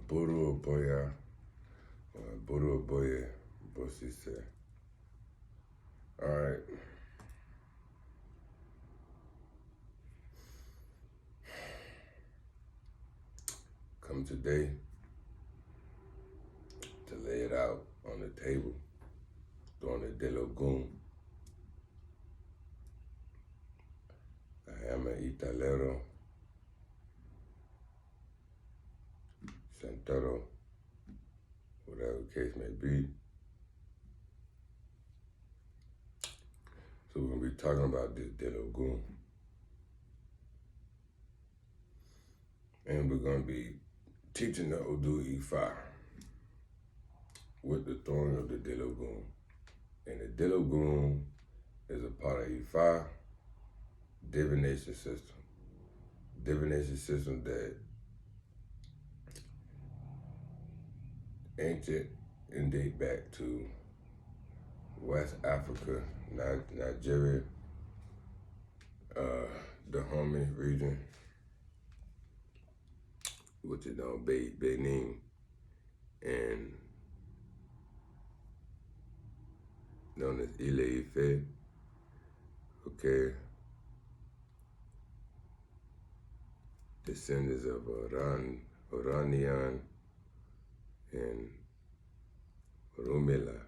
Buru Boya, Buru Boye, Bosise. All right. Come today to lay it out on the table during the Delogun. I am an Italero, Santoro, whatever the case may be. So we're going to be talking about this Delogun. And we're going to be teaching the Odu Ifa with the throwing of the Delogun. And the Delogun is a part of Ifa divination system. Divination system that ancient and date back to West Africa, Nigeria, the Dahomey region, which is now Benin, and known as Ile Ife, okay, descendants of Oranian and Rumela,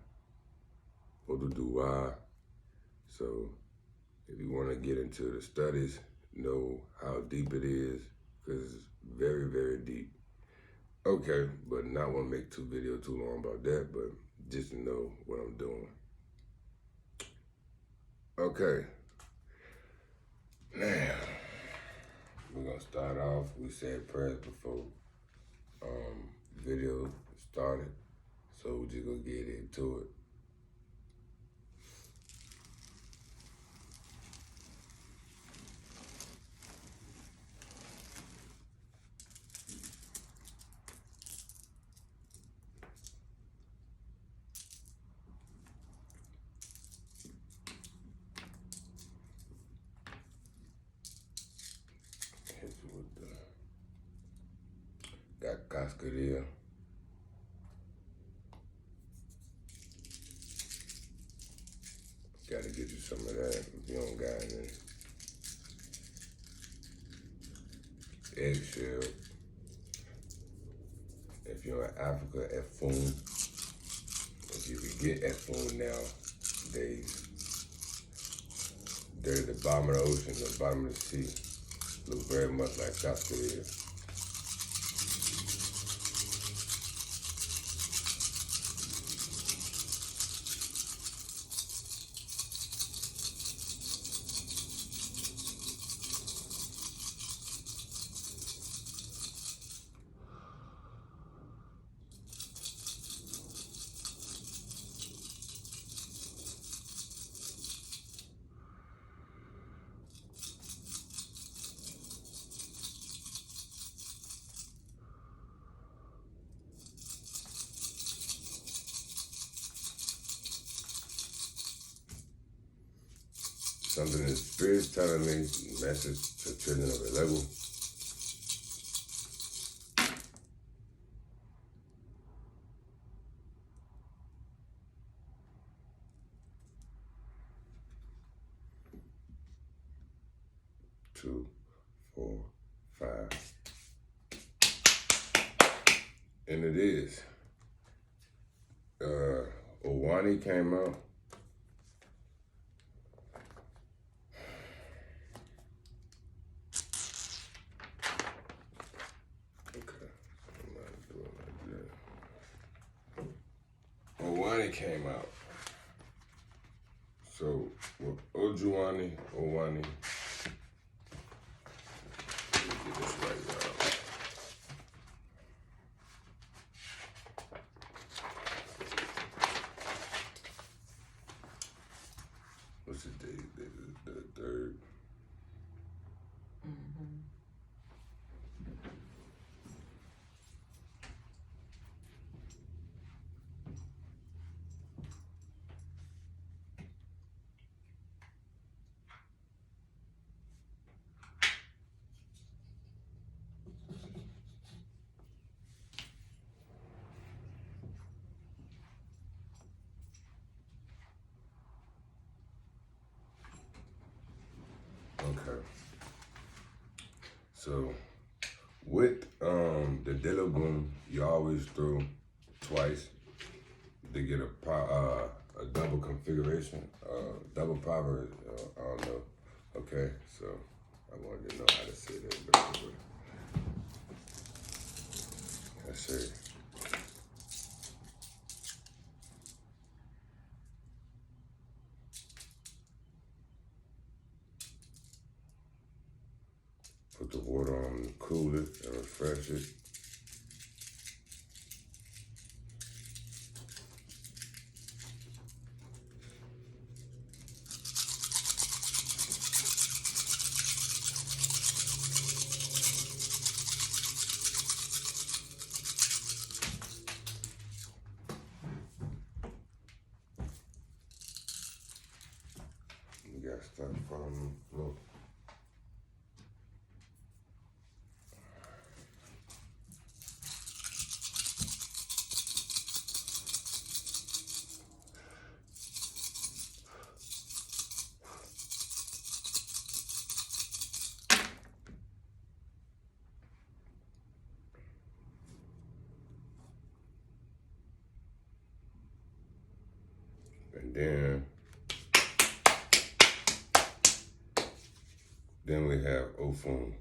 Oduduwa. So if you want to get into the studies, know how deep it is, because it's very, very deep. Okay, but not want to make two videos too long about that, but just to know what I'm doing. Okay, now we're gonna start off. We said prayers before video started, so we're just gonna get into it. Got cascarilla. Gotta get you some of that if you don't got any. Eggshell. If you're in Africa, Efun. If you can get Efun nowadays, they're at the bottom of the ocean, the bottom of the sea. Look very much like cascarilla. Something the Spirit's telling me, message to children of Elegua. Two, 4, 5. And it is. Ojuani came out. Ojuani came out. So with Ojuani, let me get this right, y'all. What's the date? The 3rd. So with the Elegua, you always throw twice to get a double configuration, double power. I don't know. Okay, so I wanted to know how to say that. Let's see. Put the water on to cool it and refresh it. You gotta start following the flow. And then we have Ojuani.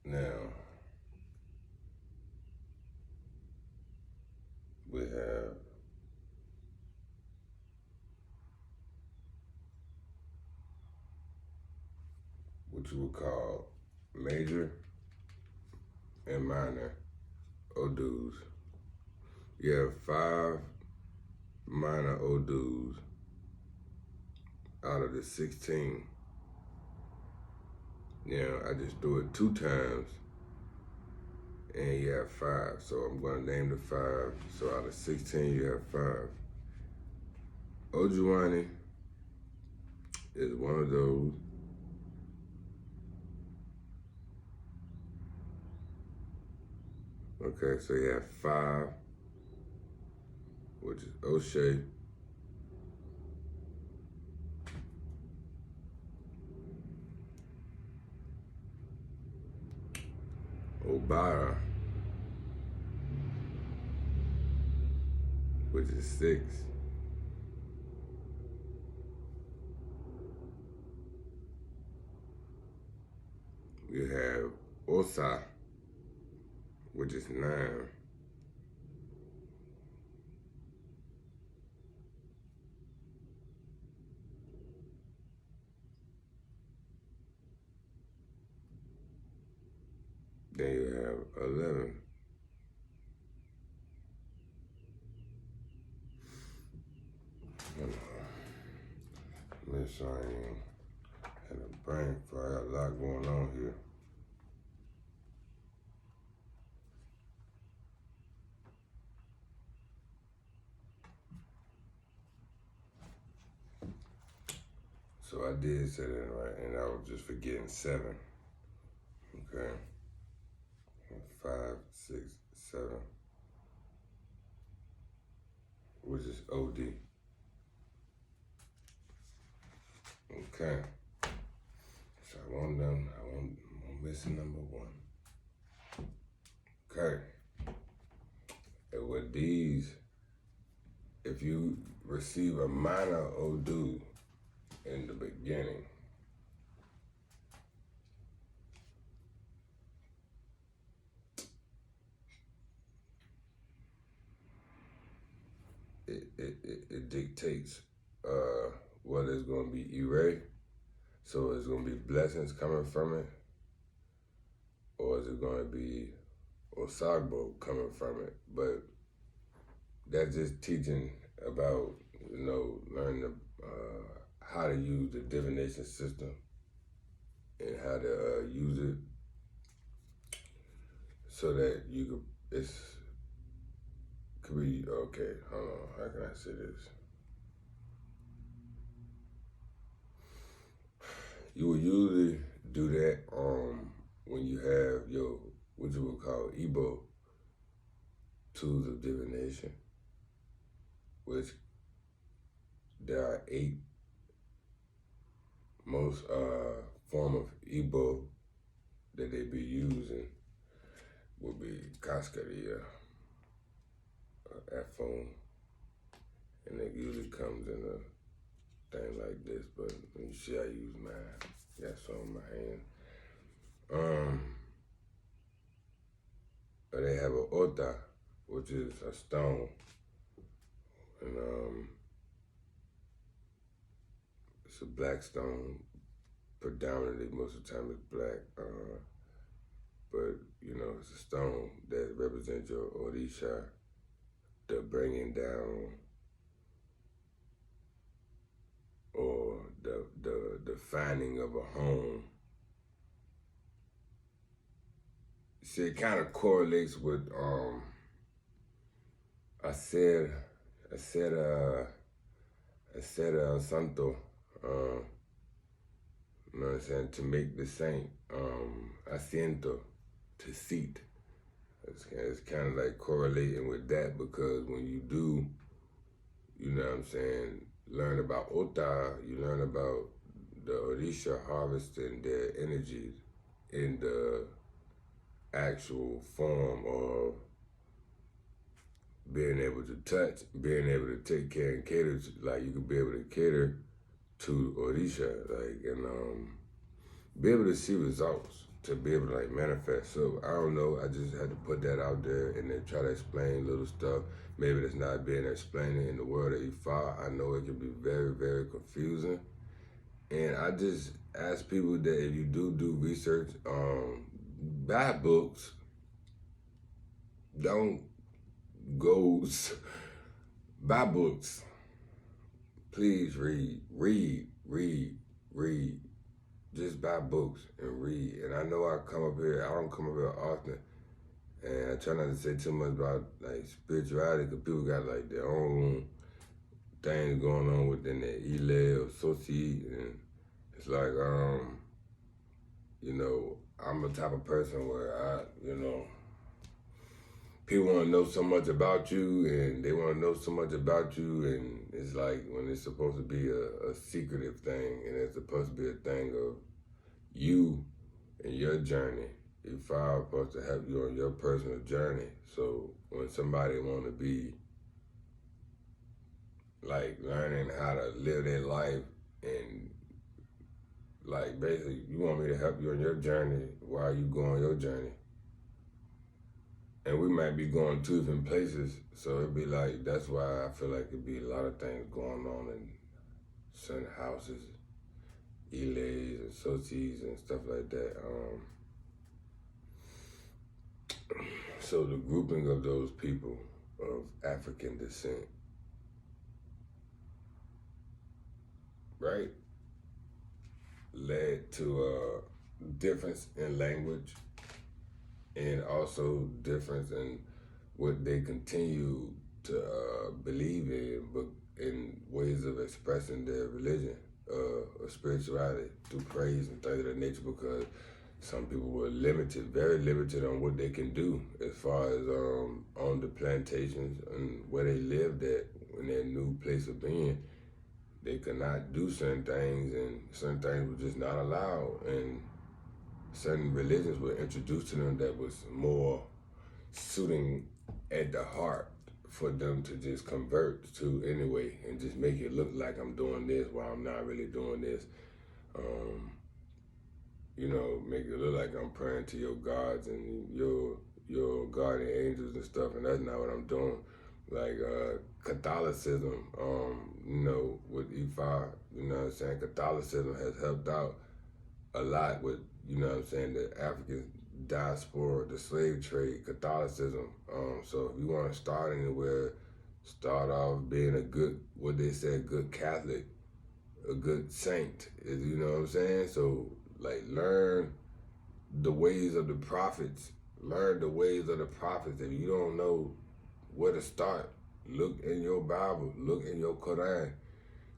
Now we have what you would call major and minor Odus. You have 5 minor Odus out of the 16. Now I just do it 2 times and you have 5. So I'm gonna name the 5. So out of 16 you have 5. Ojuani is one of those. Okay, so you have 5, which is O'Shea, Obara, which is 6, you have Osa, which is 9, then you have 11. Make sure I ain't had a brain fry. I got a lot going on here. So I did say that right, and I was just forgetting 7. Okay. 5, 6, 7, which is OD. Okay. So I want them. I'm missing number 1. Okay. And with these, if you receive a minor Odu in the beginning, it dictates what is going to be Ire. So it's going to be blessings coming from it, or is it going to be Osagbo coming from it? But that's just teaching about, learning how to use the divination system and how to use it so that you could, could be, okay, hold on, how can I say this? You would usually do that when you have your, what you would call Igbo tools of divination, which there are 8 most form of Igbo that they be using would be cascaria, phone, and it usually comes in a thing like this, but let me see, I use mine. Got some in my hand. They have a ota, which is a stone, and it's a black stone. Predominantly, most of the time, it's black. But you know, it's a stone that represents your orisha, the bringing down, or the finding of a home. See, it kind of correlates with I said santo, you know what I'm saying, to make the saint, asiento, to seat. It's kind of like correlating with that, because when you do, you know what I'm saying, learn about ota, you learn about the orisha harvesting their energies in the actual form of being able to touch, being able to take care and cater to, like you could be able to cater to orisha, like, and be able to see results, to be able to like manifest. So I don't know, I just had to put that out there and then try to explain little stuff. Maybe that's not being explained in the world of Ifa. I know it can be very, very confusing. And I just ask people that if you do research, buy books. Don't go buy books. Please read. Just buy books and read. And I know I don't come up here often, and I try not to say too much about like spirituality, because people got like their own things going on within their Ile or Soci, and it's like, you know, I'm the type of person where people want to know so much about you, and they want to know so much about you, and it's like when it's supposed to be a secretive thing, and it's supposed to be a thing of you and your journey. If I'm supposed to help you on your personal journey. So when somebody want to be like learning how to live their life, and like basically you want me to help you on your journey while you go on your journey. And we might be going 2 different places, so it'd be like, that's why I feel like it'd be a lot of things going on in certain houses, Ilays and Sotis and stuff like that. So the grouping of those people of African descent, right, led to a difference in language, and also difference in what they continue to believe in, but in ways of expressing their religion or spirituality through praise and things of that nature, because some people were limited, very limited on what they can do as far as on the plantations and where they lived at in their new place of being. They could not do certain things, and certain things were just not allowed, and certain religions were introduced to them that was more suiting at the heart for them to just convert to anyway, and just make it look like I'm doing this while I'm not really doing this. You know, make it look like I'm praying to your gods and your guardian angels and stuff, and that's not what I'm doing. Like Catholicism, you know, with Ifa, you know what I'm saying, Catholicism has helped out a lot with, you know what I'm saying, the African diaspora, the slave trade, Catholicism. So if you want to start anywhere, start off being a good, what they say, good Catholic, a good saint, you know what I'm saying? So like learn the ways of the prophets Learn the ways of the prophets. If you don't know where to start, look in your Bible, look in your Quran,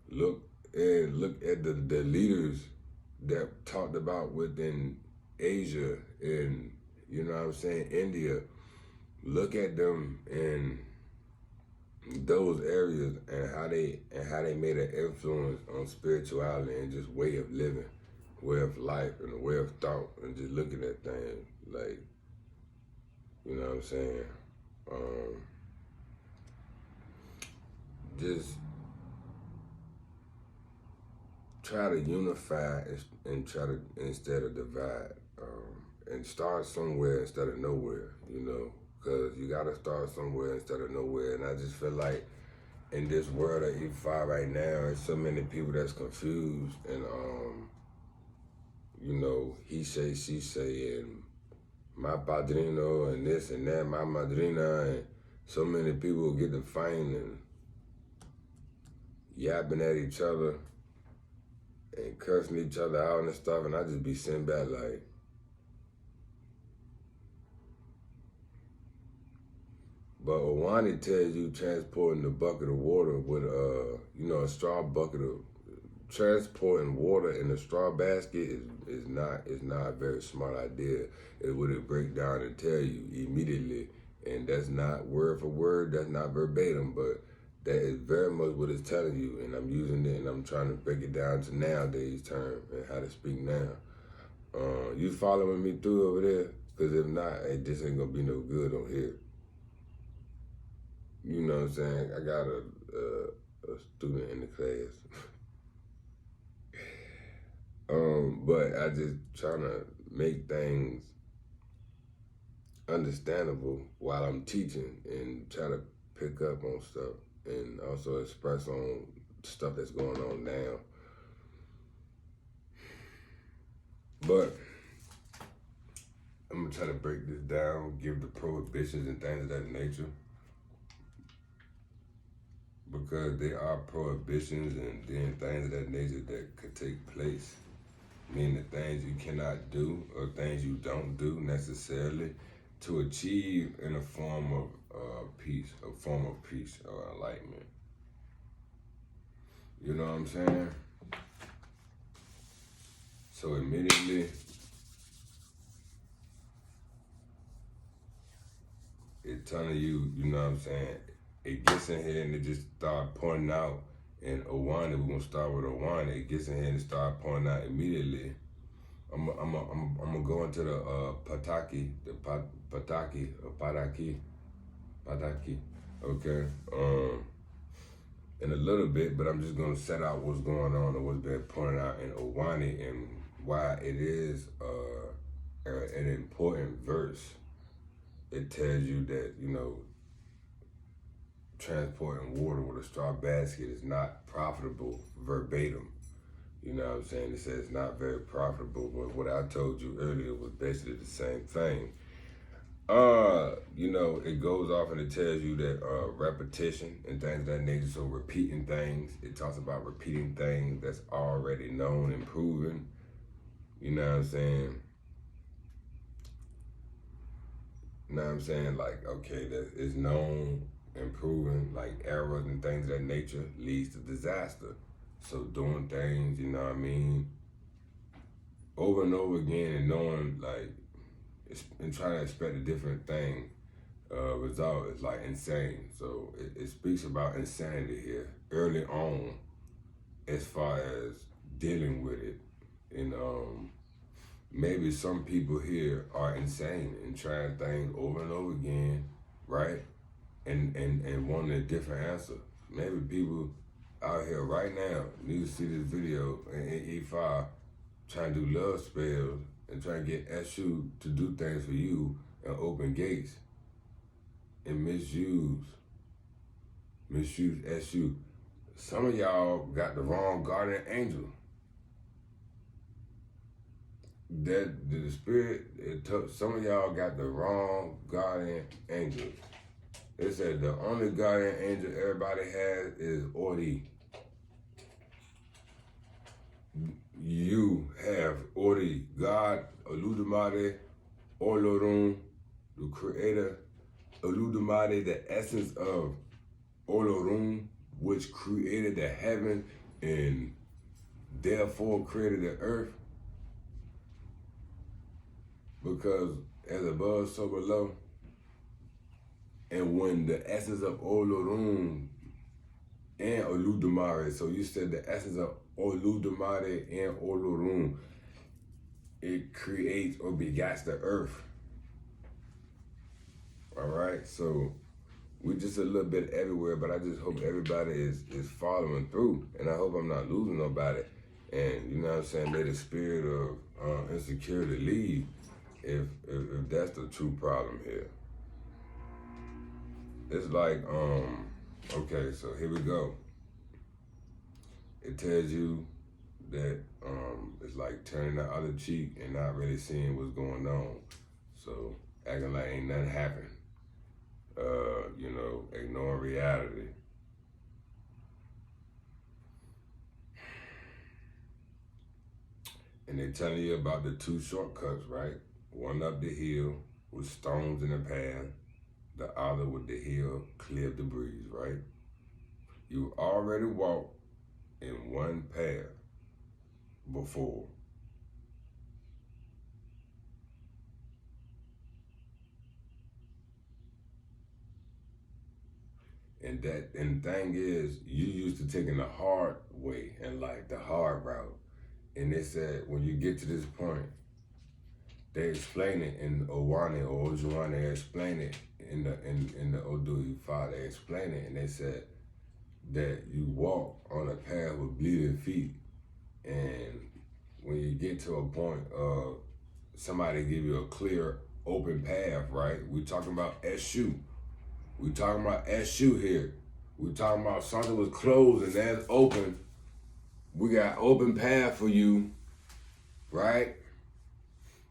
look at the leaders that talked about within Asia and, you know what I'm saying, India. Look at them in those areas and how they made an influence on spirituality and just way of living, way of life, and a way of thought, and just looking at things like, you know what I'm saying. Just try to unify and try to instead of divide, and start somewhere instead of nowhere. You know, because you got to start somewhere instead of nowhere. And I just feel like in this world of E5 right now, there's so many people that's confused and, you know, he say, she say, and my padrino and this and that, my madrina, and so many people get to fighting and yapping at each other and cursing each other out and stuff, and I just be sitting back like, but Ojuani tells you transporting a bucket of water with you know, a straw bucket of transporting water in a straw basket is not a very smart idea. It would break down and tell you immediately, and that's not word for word, that's not verbatim, but that is very much what it's telling you, and I'm using it and I'm trying to break it down to nowadays term and how to speak now. You following me through over there? Because if not, it just ain't gonna be no good on here. You know what I'm saying? I got a student in the class. But I just trying to make things understandable while I'm teaching and try to pick up on stuff and also express on stuff that's going on now. But I'm gonna try to break this down, give the prohibitions and things of that nature, because there are prohibitions and then things of that nature that could take place, meaning the things you cannot do or things you don't do necessarily to achieve in a form of peace or enlightenment. You know what I'm saying? So immediately, it's telling you, you know what I'm saying, it gets in here and it just start pointing out, and Ojuani, we're gonna start with Ojuani, it gets in here and start pointing out immediately. I'm gonna go into the Pataki, okay, in a little bit, but I'm just gonna set out what's going on and what's been pointed out in Ojuani and why it is an important verse. It tells you that, you know, transporting water with a straw basket is not profitable verbatim. You know what I'm saying? It says it's not very profitable, but what I told you earlier was basically the same thing. You know, it goes off and it tells you that repetition and things of that nature, so repeating things, it talks about repeating things that's already known and proven. You know what I'm saying? You know what I'm saying? Like, okay, that is known and proven, like errors and things of that nature leads to disaster. So doing things, you know what I mean, over and over again and knowing, like, and trying to expect a different thing, result is like insane. So it speaks about insanity here early on as far as dealing with it. And maybe some people here are insane and trying things over and over again, right? And wanting a different answer. Maybe people out here right now need to see this video in E5 trying to do love spells and trying to get SU to do things for you and open gates and misuse SU. Some of y'all got the wrong guardian angel. That the spirit, some of y'all got the wrong guardian angel. It said the only guardian angel everybody has is Ori. You have Ori, God, Oludumare, Olorun, the creator, Oludumare, the essence of Olorun, which created the heaven and therefore created the earth. Because as above, so below. And when the essence of Olorun and Oludumare, so you said the essence of Oludumare and Olorun, it creates or begats the earth. All right, so we're just a little bit everywhere, but I just hope everybody is following through, and I hope I'm not losing nobody. And you know what I'm saying, may the spirit of insecurity leave if that's the true problem here. It's like, okay, so here we go. It tells you that it's like turning the other cheek and not really seeing what's going on. So acting like ain't nothing happened. You know, ignoring reality. And they're telling you about the two shortcuts, right? One up the hill with stones in the path, the other with the hill clear of debris, right? You already walked in one path before. And the thing is, you used to taking the hard way and like the hard route. And they said when you get to this point, they explain it in Ojuani or Ojuani. They explain it in the Odu Ifa. They explain it, and they said that you walk on a path with bleeding feet, and when you get to a point of somebody give you a clear, open path, right? We talking about Eshu. We talking about Eshu here. We talking about something was closed and that's open. We got open path for you, right?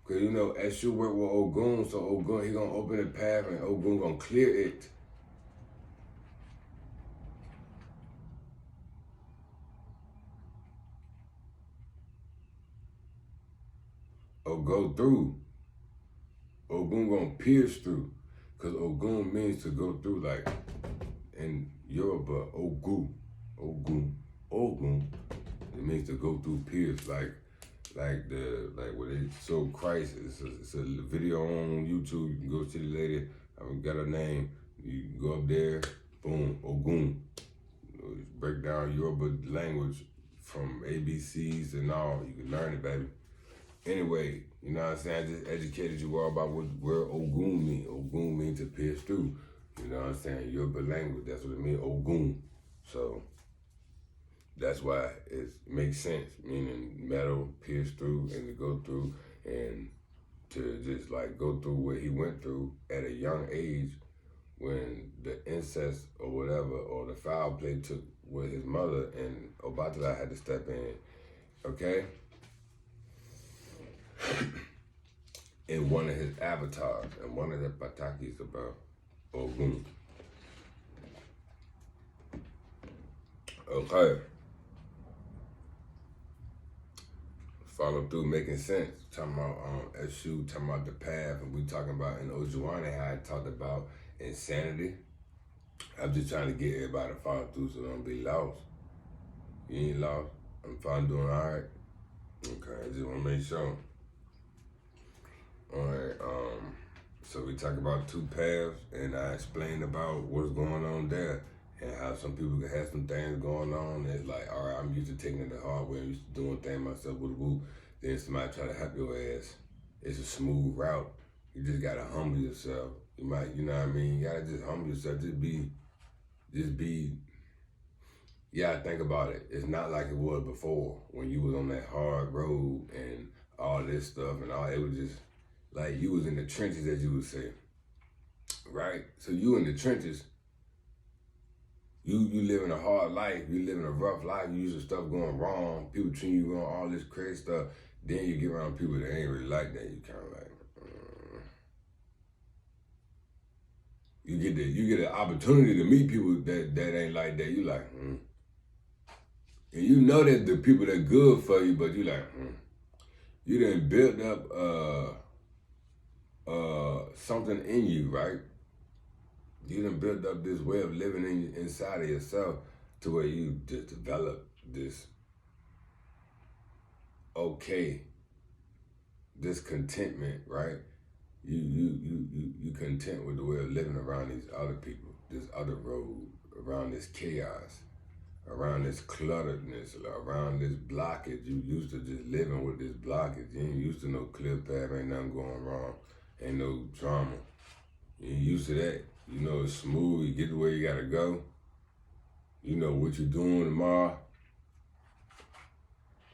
Because you know Eshu work with Ogun, so Ogun, he gonna open the path and Ogun gonna clear it. Or go through. Ogun gonna pierce through. Because Ogun means to go through, like in Yoruba, Ogun. It means to go through, pierce, like when they show Christ. It's a video on YouTube. You can go see the lady. I got her name. You can go up there, boom, Ogun. Break down Yoruba language from ABCs and all. You can learn it, baby. Anyway, you know what I'm saying? I just educated you all about where Ogun means. Ogun means to pierce through. You know what I'm saying? Yoruba language, that's what it means, Ogun. So that's why it makes sense, meaning metal, pierce through, and to go through, and to just like go through what he went through at a young age when the incest or whatever, or the foul play took with his mother, and Obatala had to step in, okay? In one of his avatars, and one of the patakis about Ogun. Okay. Follow through, making sense. Talking about Eshu, talking about the path, and we talking about in Ojuani how I talked about insanity. I'm just trying to get everybody to follow through so don't be lost. You ain't lost. I'm fine, doing all right. Okay, I just want to make sure. All right, so we talk about two paths, and I explained about what's going on there and how some people can have some things going on. And it's like, all right, I'm used to taking it the hard way. I'm used to doing things myself with a whoop. Then somebody try to help your ass. It's a smooth route. You just gotta humble yourself. You might, you know what I mean? You gotta just humble yourself. Just be, yeah, think about it. It's not like it was before when you was on that hard road and all this stuff and all. It was just like you was in the trenches, as you would say, right? So you in the trenches, you living a hard life, you living a rough life, you used to stuff going wrong, people treating you wrong, all this crazy stuff. Then you get around people that ain't really like that. You kind of like, you get an opportunity to meet people that ain't like that. You like, And you know that the people that good for you, but you like, You done built up something in you, right? You done built up this way of living inside of yourself to where you just develop this this contentment, right? You content with the way of living around these other people, this other road, around this chaos, around this clutteredness, around this blockage. You used to just living with this blockage. You ain't used to no clear path, ain't nothing going wrong, ain't no drama. You ain't used to that. You know it's smooth, you get to where you gotta go. You know what you're doing tomorrow.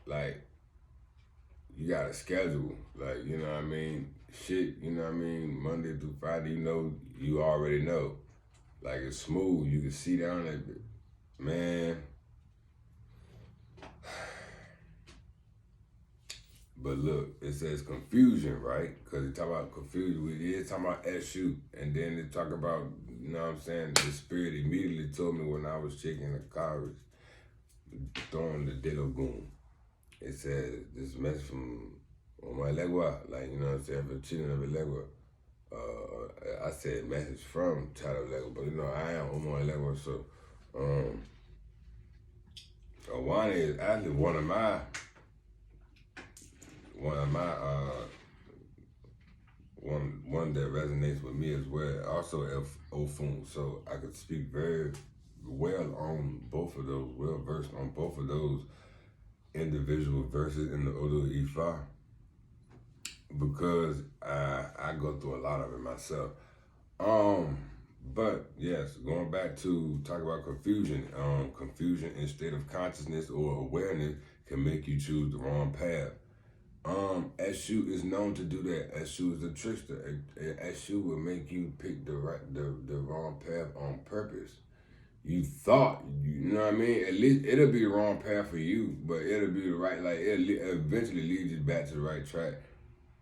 Like, you got a schedule, like, you know what I mean? Shit, you know what I mean? Monday through Friday, you already know. Like, it's smooth. You can see down there, man. But look, it says confusion, right? Because it talk about confusion. We is talking about SU. And then they talk about, you know what I'm saying? The spirit immediately told me when I was checking the cars, throwing the Dillo Goon. It says, this message from Elegua, like, you know what I'm saying, for children of Elegua. I said message from child of Elegua, but you know, I am Elegua, so Ojuani is actually one of my one that resonates with me as well. Also Ofun, so I could speak very well on both of those, well versed on both of those individual verses in the Odu Ifa, because I go through a lot of it myself. But yes, going back to talk about confusion. Confusion in state of consciousness or awareness can make you choose the wrong path. Eshu is known to do that. Eshu is a trickster. Eshu will make you pick the wrong path on purpose. You thought, you know what I mean? At least it'll be the wrong path for you, but it'll be the right, like, it'll eventually lead you back to the right track.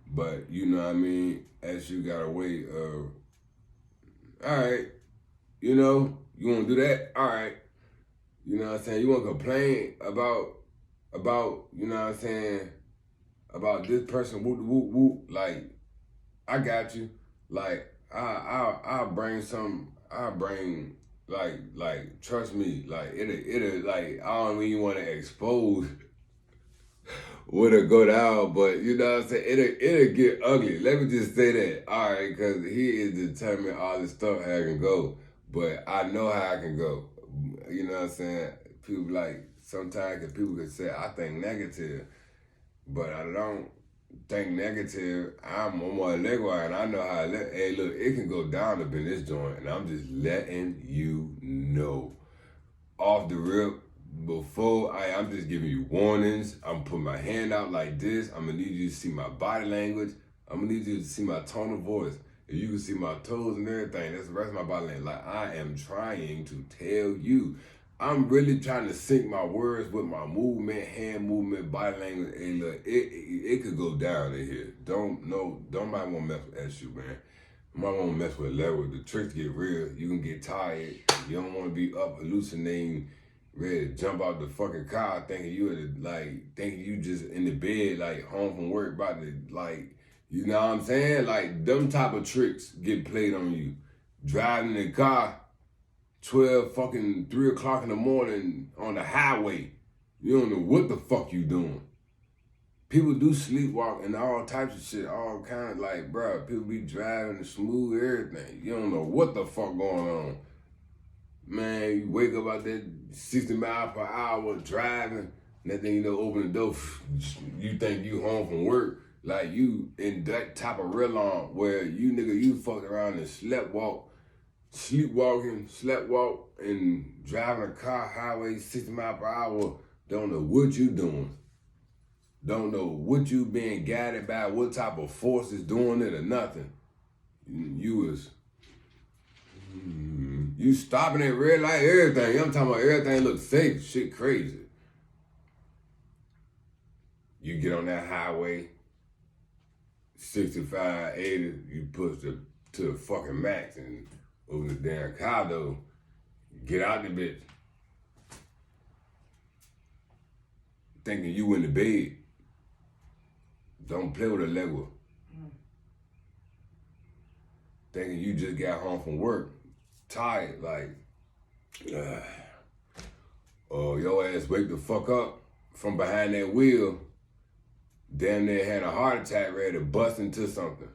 But, you know what I mean? Eshu got a way of, all right, you know, you want to do that? All right. You know what I'm saying? You want to complain about, you know what I'm saying, about this person, whoop, whoop, whoop. Like, I got you. Like, I'll bring like, trust me, like, it'll, like, I don't really want to expose what it'll go down, but, you know what I'm saying, it'll get ugly. Let me just say that, all right, because he is determined all this stuff how I can go, but I know how I can go. You know what I'm saying? People, like, sometimes people can say, I think negative, but I don't think negative. I'm more Elegua, and I know how. Hey, look, it can go down up in this joint, and I'm just letting you know off the rip. Before I'm just giving you warnings. I'm putting my hand out like this. I'm gonna need you to see my body language. I'm gonna need you to see my tone of voice. If you can see my toes and everything, that's the rest of my body language. Like, I am trying to tell you. I'm really trying to sync my words with my movement, hand movement, body language. Hey, look, it could go down in here. Don't might want to mess with SU, man. You might want to mess with level. The tricks get real. You can get tired. You don't want to be up hallucinating, ready to jump out the fucking car thinking you just in the bed, like, home from work, about to, like, you know what I'm saying? Like, them type of tricks get played on you. Driving in the car, 3 o'clock in the morning on the highway. You don't know what the fuck you doing. People do sleepwalk and all types of shit, all kind of, like, bruh, people be driving smooth, everything. You don't know what the fuck going on. Man, you wake up out there 60 miles per hour driving, next thing you know, open the door, you think you home from work. Like, you in that type of realm where you fucked around and sleepwalk, and driving a car highway 60 miles per hour, don't know what you doing. Don't know what you being guided by, what type of force is doing it or nothing. You stopping at red light, everything. I'm talking about everything looks safe, shit crazy. You get on that highway, 65, 80, you push to the fucking max and open the damn car door, get out the bitch. Thinking you in the bed. Don't play with Elegua. thinking you just got home from work, tired, like, or your ass wake the fuck up from behind that wheel, damn near had a heart attack ready to bust into something.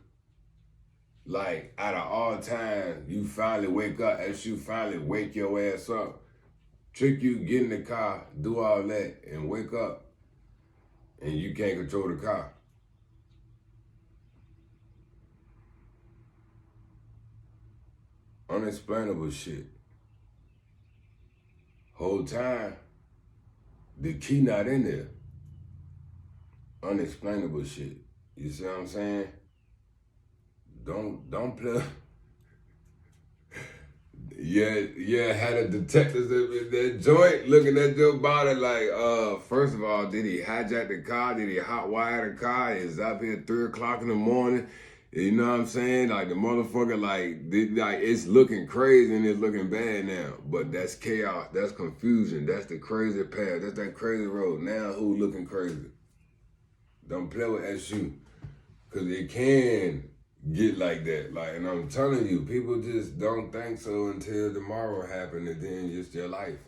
Like, out of all time, you finally wake up, as you finally wake your ass up, trick you, get in the car, do all that, and wake up, and you can't control the car. Unexplainable shit. Whole time, the key not in there. Unexplainable shit. You see what I'm saying? Don't play. Yeah, had a detectives in that joint looking at your body like, first of all, did he hijack the car? Did he hotwire the car? Is up here 3 o'clock in the morning? You know what I'm saying? Like the motherfucker, like it's looking crazy and it's looking bad now. But that's chaos. That's confusion. That's the crazy path. That's that crazy road. Now who looking crazy? Don't play with SU, cause it can get like that. Like, and I'm telling you, people just don't think so until tomorrow happen, and then just their life.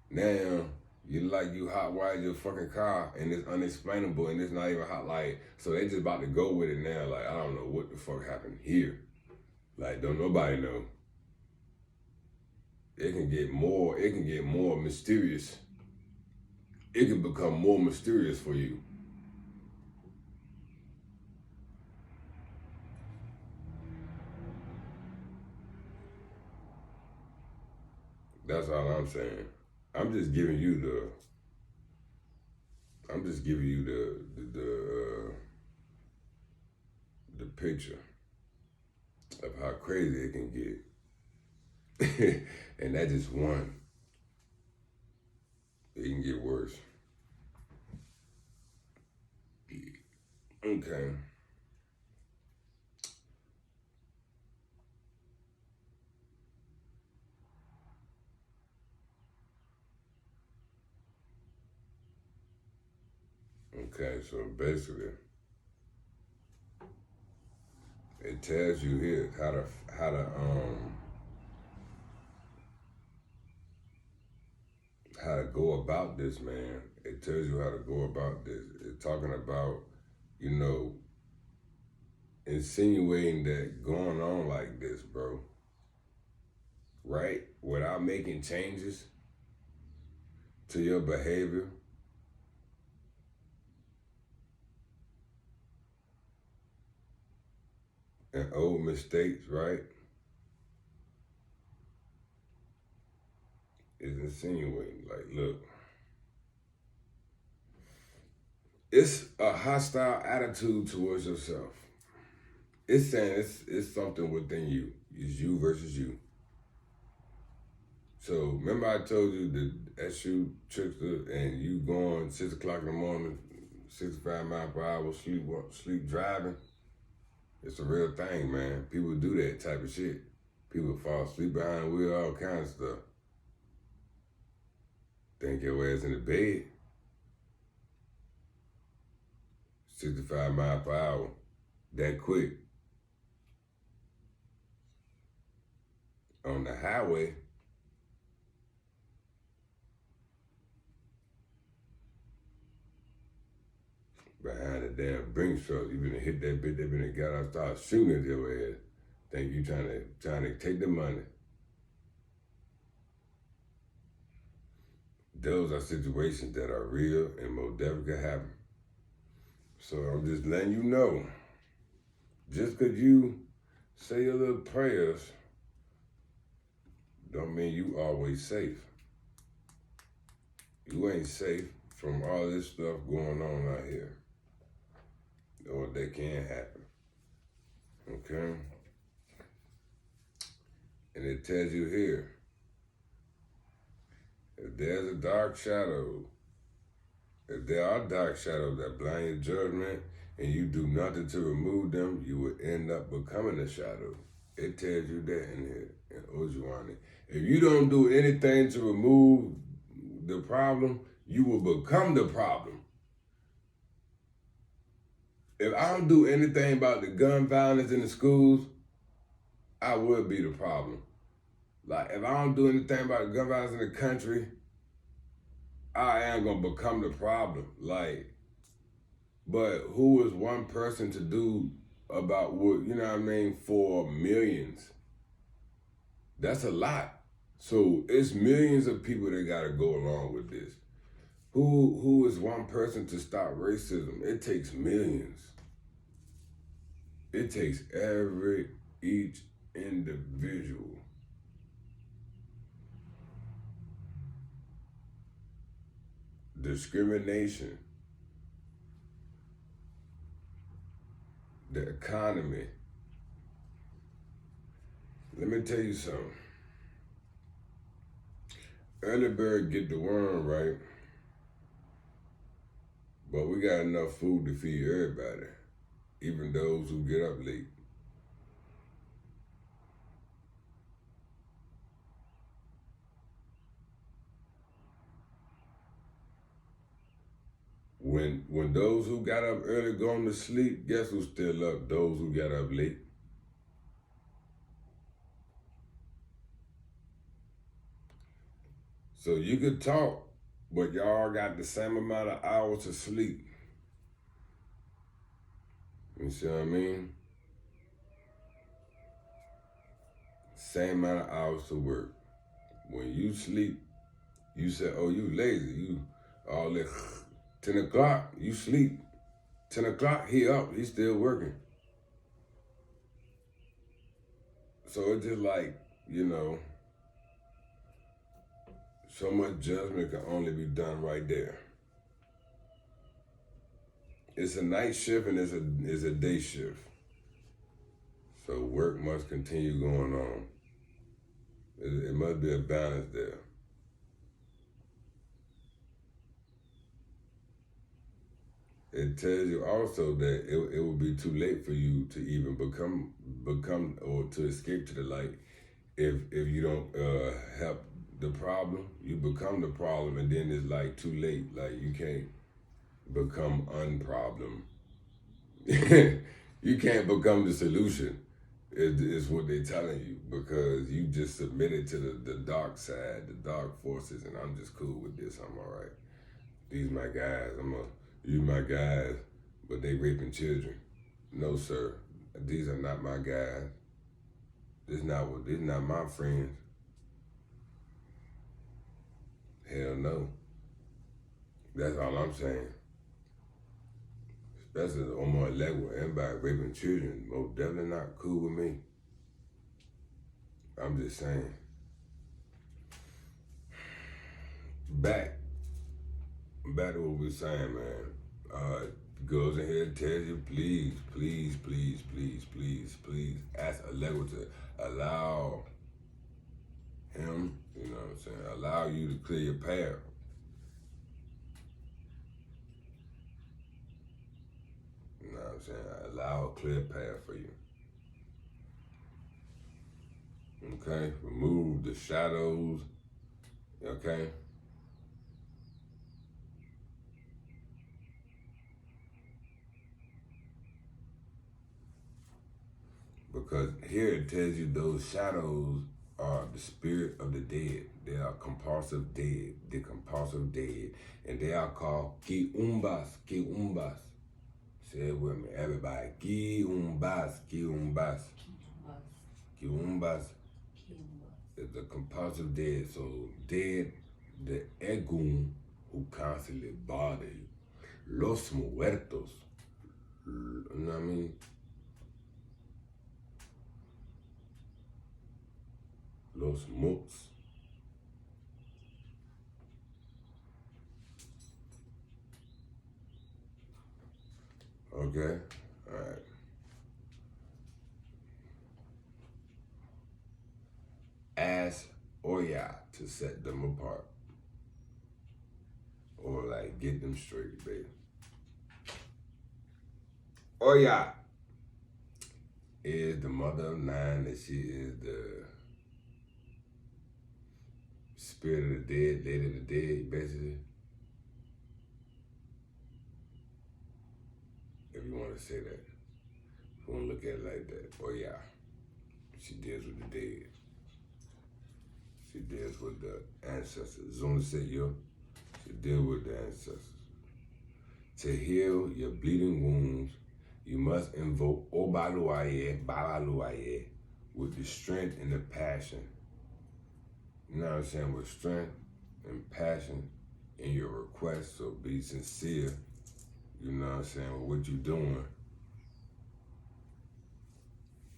Now you hotwired your fucking car, and it's unexplainable, and it's not even hot. Like, so they just about to go with it now. Like, I don't know what the fuck happened here. Like, don't nobody know. It can get more mysterious. It can become more mysterious for you. That's all I'm saying. I'm just giving you the picture of how crazy it can get. And that's just one. It can get worse. Okay. Okay, so basically, it tells you here how to go about this, man. It tells you how to go about this. It's talking about, insinuating that going on like this, bro, right? Without making changes to your behavior. And old mistakes, right? Is insinuating, like, look, it's a hostile attitude towards yourself. It's saying it's something within you. It's you versus you. So remember I told you the SU trickster and you going 6 o'clock in the morning, 65 miles per hour, sleep driving. It's a real thing, man. People do that type of shit. People fall asleep behind the wheel, all kinds of stuff. Think your ass in the bed. 65 miles per hour, that quick. On the highway, behind the damn Brinks truck, you been hit that bitch, they been got out, start shooting at your ass. Think you trying to take the money. Those are situations that are real and most definitely can happen. So I'm just letting you know, just because you say your little prayers, don't mean you always safe. You ain't safe from all this stuff going on out here. Or that can happen. Okay? And it tells you here, if there's a dark shadow, if there are dark shadows that blind your judgment and you do nothing to remove them, you will end up becoming a shadow. It tells you that in here, in Ojuani. If you don't do anything to remove the problem, you will become the problem. If I don't do anything about the gun violence in the schools, I would be the problem. Like, if I don't do anything about the gun violence in the country, I am gonna become the problem. Like, but who is one person to do about what, you know what I mean, for millions? That's a lot. So it's millions of people that gotta go along with this. Who is one person to stop racism? It takes millions. It takes each individual. Discrimination, the economy. Let me tell you something. Early bird get the worm, right? But we got enough food to feed everybody, even those who get up late. When those who got up early going to sleep, guess who's still up? Those who got up late. So you could talk, but y'all got the same amount of hours to sleep. You see what I mean? Same amount of hours to work. When you sleep, you say, oh, you lazy. You all that 10 o'clock, you sleep. 10 o'clock, he up, he still working. So it's just like, you know, so much judgment can only be done right there. It's a night shift and it's a day shift. So work must continue going on. It must be a balance there. It tells you also that it will be too late for you to even become or to escape to the light if you don't help the problem. You become the problem, and then it's like too late. Like you can't become unproblem. You can't become the solution. Is what they're telling you, because you just submitted to the dark side, the dark forces, and I'm just cool with this. I'm all right. These my guys. You my guys, but they raping children. No, sir. These are not my guys. These not my friends. Hell no. That's all I'm saying. Especially on Elegua, everybody raping children. Most definitely not cool with me. I'm just saying. Back to what we're saying, man. Goes in here, tells you, please ask Elegua to allow him, you know what I'm saying, allow you to clear your path. You know what I'm saying? Allow a clear path for you. Okay? Remove the shadows. Okay? Because here it tells you those shadows are the spirit of the dead. They are compulsive dead. The compulsive dead. And they are called quiumbas. Say it with me, everybody. Quiumbas. Quiumbas is the compulsive dead. So dead, the egun who constantly bother you. Los muertos. You know what I mean? Los muts. Okay? Alright. Ask Oya to set them apart. Or like get them straight, baby. Oya is the mother of nine, and she is the spirit of the dead, lady of the dead, basically. If you want to say that. If you want to look at it like that. Oya. She deals with the dead. She deals with the ancestors. Zona said, yo, she deals with the ancestors. To heal your bleeding wounds, you must invoke Obaluaye, Balaluaye, with the strength and the passion. You know what I'm saying? With strength and passion in your request. So be sincere, you know what I'm saying, with what you're doing.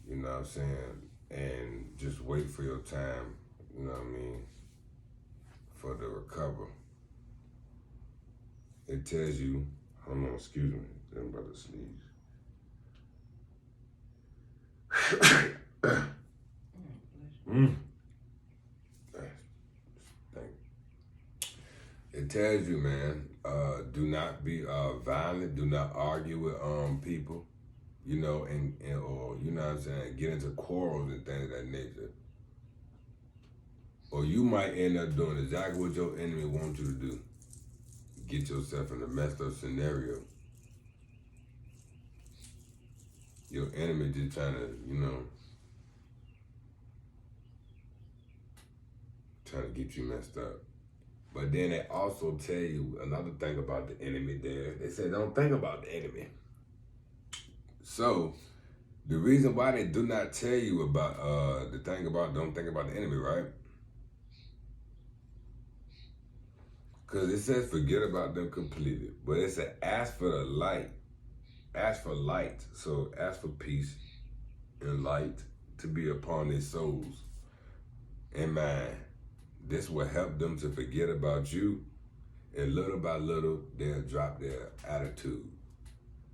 You know what I'm saying? And just wait for your time, you know what I mean, for the recover. It tells you, hold on, excuse me, I'm about to sneeze. It tells you, man, do not be violent, do not argue with people, you know, and or you know what I'm saying, get into quarrels and things of that nature. Or you might end up doing exactly what your enemy wants you to do. Get yourself in a messed up scenario. Your enemy just trying to, you know, trying to get you messed up. But then they also tell you another thing about the enemy there. They say don't think about the enemy. So the reason why they do not tell you about the thing about don't think about the enemy, right? Because it says forget about them completely. But it said ask for the light. Ask for light. So ask for peace and light to be upon their souls and mind. This will help them to forget about you. And little by little, they'll drop their attitude.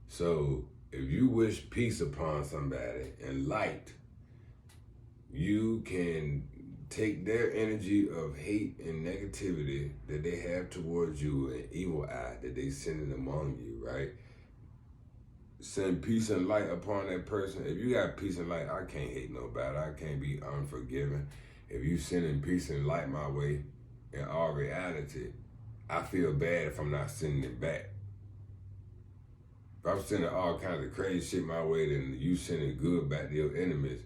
So if you wish peace upon somebody and light, you can take their energy of hate and negativity that they have towards you and evil eye that they sending among you, right? Send peace and light upon that person. If you got peace and light, I can't hate nobody. I can't be unforgiving. If you sending peace and light my way, in all reality, I feel bad if I'm not sending it back. If I'm sending all kinds of crazy shit my way, then you sending good back to your enemies.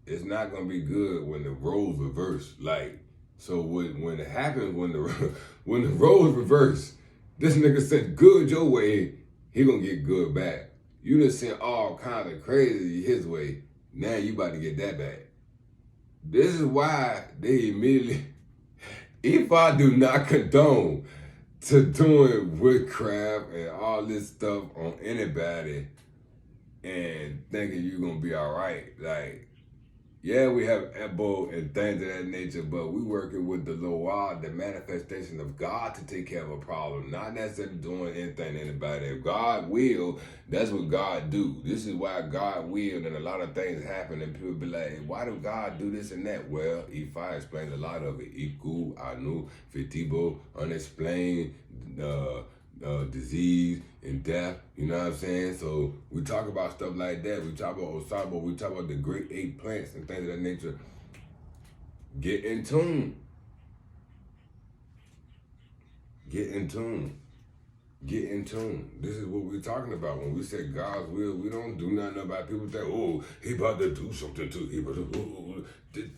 It's not gonna be good when the roles reverse. Like, so when it happens, when the roles reverse, this nigga sent good your way, he gonna get good back. You done sent all kinds of crazy his way. Now you about to get that back. This is why they immediately, if I do not condone to doing witchcraft and all this stuff on anybody and thinking you're gonna be all right. Like, yeah, we have Ebo and things of that nature, but we working with the Loa, the manifestation of God to take care of a problem, not necessarily doing anything to anybody. If God will, that's what God do. This is why God will, and a lot of things happen, and people be like, why do God do this and that? Well, Ifa explains a lot of it. Iku, Anu, Fitibo, unexplained, disease and death, you know what I'm saying? So we talk about stuff like that. We talk about Osabo, we talk about the great 8 plants and things of that nature. Get in tune. Get in tune. Get in tune. This is what we're talking about. When we say God's will, we don't do nothing about people think, oh, he about to do something too. He about to,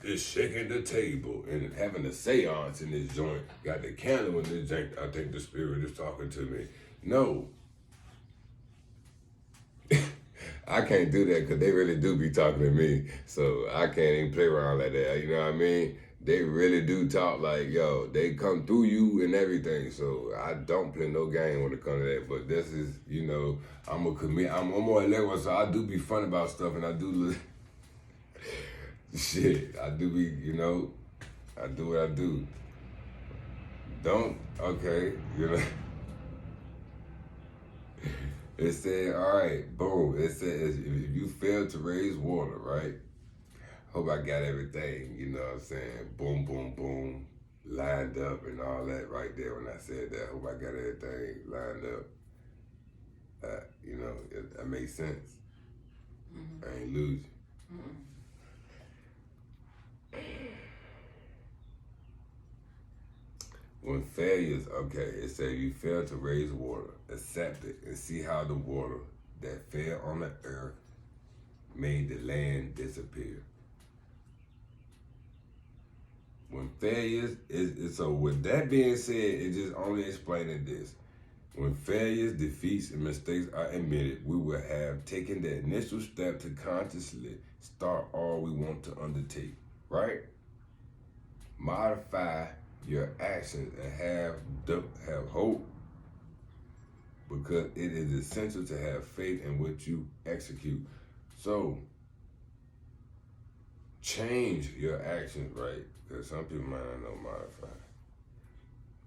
it's shaking the table and having a seance in this joint. Got the candle in this joint. I think the spirit is talking to me. No. I can't do that because they really do be talking to me. So I can't even play around like that. You know what I mean? They really do talk like, yo, they come through you and everything. So I don't play no game when it comes to that. But this is, you know, I'm a comedian. I'm more Elegua, so I do be fun about stuff and I do shit. I do be, you know, I do what I do. Okay, you know. It said, all right, boom. It says, if you fail to raise water, right? Hope I got everything, you know what I'm saying? Boom, boom, boom, lined up and all that right there when I said that. Hope I got everything lined up. You know, that makes sense. Mm-hmm. I ain't losing. Mm-hmm. When failures, okay, it says you fail to raise water, accept it, and see how the water that fell on the earth made the land disappear. When failures is so with that being said, it just only explaining this. When failures, defeats, and mistakes are admitted, we will have taken the initial step to consciously start all we want to undertake, right? Modify your actions and have hope, because it is essential to have faith in what you execute. So, change your actions, right? Because some people might not know modify.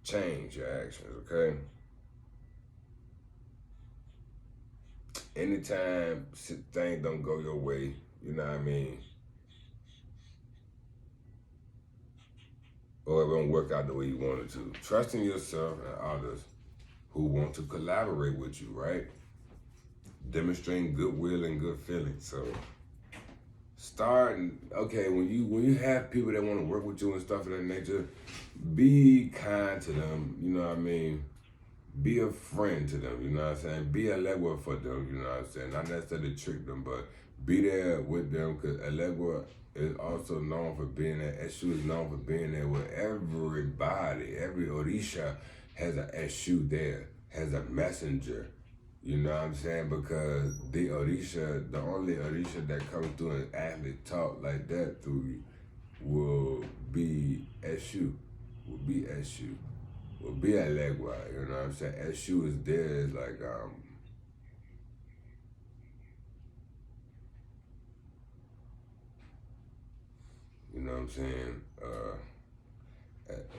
Change your actions, okay? Anytime things don't go your way, you know what I mean? Or it won't work out the way you wanted to. Trust in yourself and others who want to collaborate with you, right? Demonstrating goodwill and good feelings. So okay, when you have people that want to work with you and stuff of that nature, be kind to them, you know what I mean? Be a friend to them, you know what I'm saying? Be Elegua for them, you know what I'm saying? Not necessarily trick them, but be there with them, because Elegua is also known for being there. Eshu is known for being there with everybody. Every Orisha has an Eshu there, has a messenger. You know what I'm saying? Because the only Orisha that comes through and actually talk like that through you will be Eshu. Will be Eshu. Will be Elegua. You know what I'm saying? Eshu is there, is like you know what I'm saying?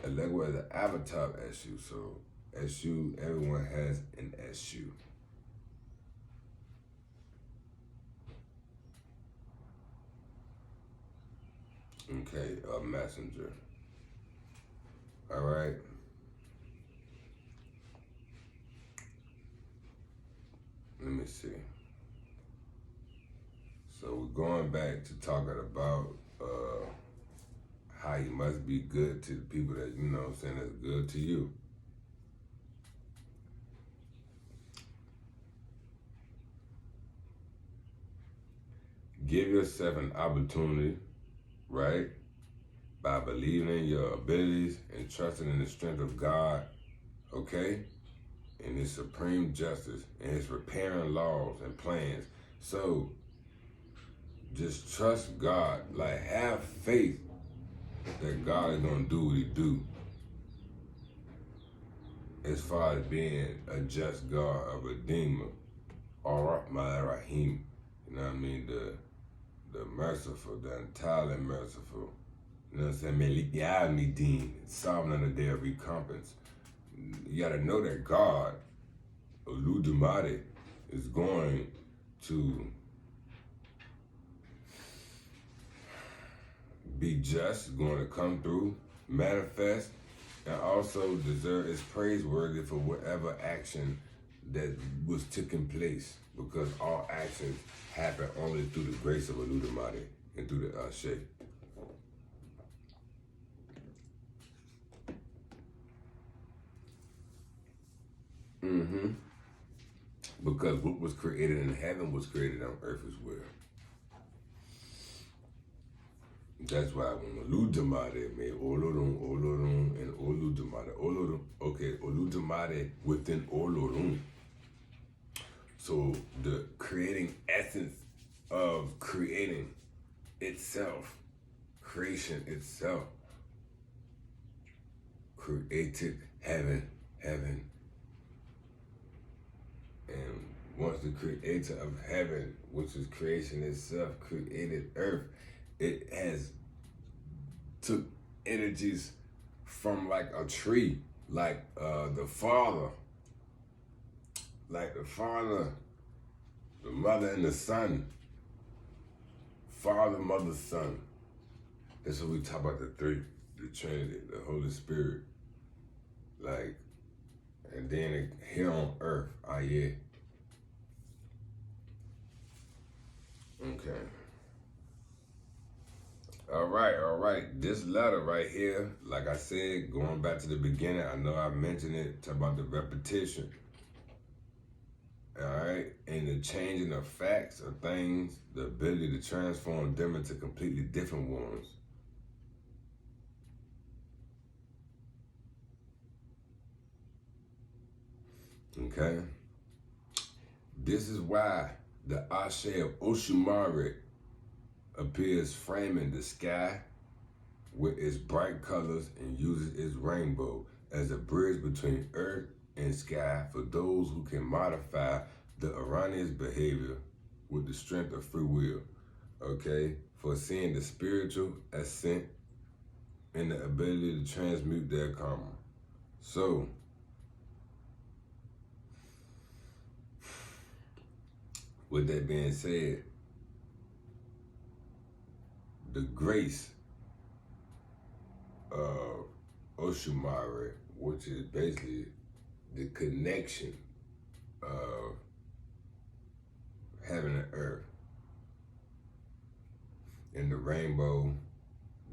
Elegua is an avatar of Eshu, so Eshu, everyone has an Eshu. Okay, a messenger. All right. Let me see. So we're going back to talking about how you must be good to the people that, you know what I'm saying, that's good to you. Give yourself an opportunity, right? By believing in your abilities and trusting in the strength of God, okay? And His supreme justice and His repairing laws and plans. So just trust God. Like, have faith that God is gonna do what He do. As far as being a just God, a redeemer, Ar-Rahman Rahim. You know what I mean? The merciful, the entirely merciful. You know what I'm saying? Melik Yamidin, sovereign on the day of recompense. You gotta know that God, Oludumare, is going to be just, going to come through, manifest, and also is praiseworthy for whatever action that was taking place, because all actions happen only through the grace of Oludumare and through the Ashe. Because what was created in heaven was created on earth as well. That's why when Oludumare made Olorun, and Oludumare, okay, Oludumare within Olorun. So the creating essence of creating itself, creation itself, created heaven. And once the creator of heaven, which is creation itself, created earth, it has took energies from like a tree, like the father, the mother and the son, father, mother, son. That's what we talk about, the three, the Trinity, the Holy Spirit. Like, and then here on earth, yeah. Okay. All right. This letter right here, like I said, going back to the beginning, I know I mentioned it, talk about the repetition. All right, and the changing of facts or things, the ability to transform them into completely different ones. Okay? This is why the Ashe of Oshumare appears framing the sky with its bright colors and uses its rainbow as a bridge between earth and sky for those who can modify the Iranian's behavior with the strength of free will. Okay? Foreseeing the spiritual ascent and the ability to transmute their karma. So, with that being said, the grace of Oshumare, which is basically the connection of heaven and earth, and the rainbow,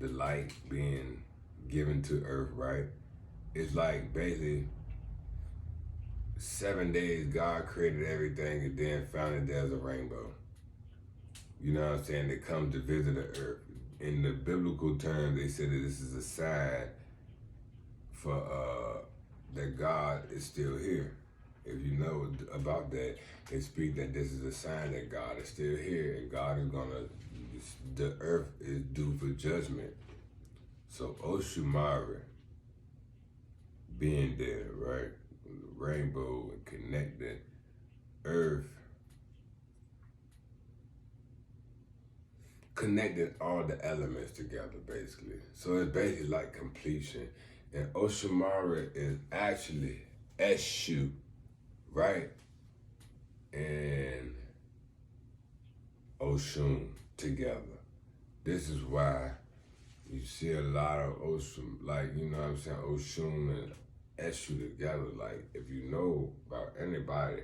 the light being given to earth, right? It's like basically 7 days God created everything and then found that there's a rainbow. You know what I'm saying? That comes to visit the earth. In the biblical term, they said that this is a sign for that God is still here. If you know about that, they speak that this is a sign that God is still here and God is the earth is due for judgment. So Oshumare being there, right? Rainbow and connecting earth, connecting all the elements together, basically. So it's basically like completion. And Oshumare is actually Eshu, right? And Oshun together. This is why you see a lot of Oshun, like, you know what I'm saying, Oshun and Eshu together. Like, if you know about anybody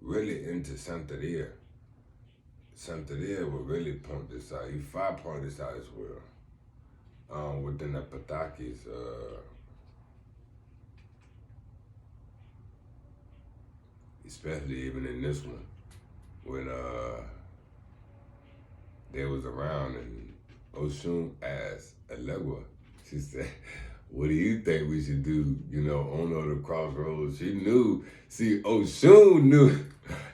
really into Santeria will really point this out. Ifa point this out as well. Within the Patakis, especially even in this one, when they was around and Oshun asked Elegua, she said, what do you think we should do, you know, on the crossroads? She knew, see, Oshun knew.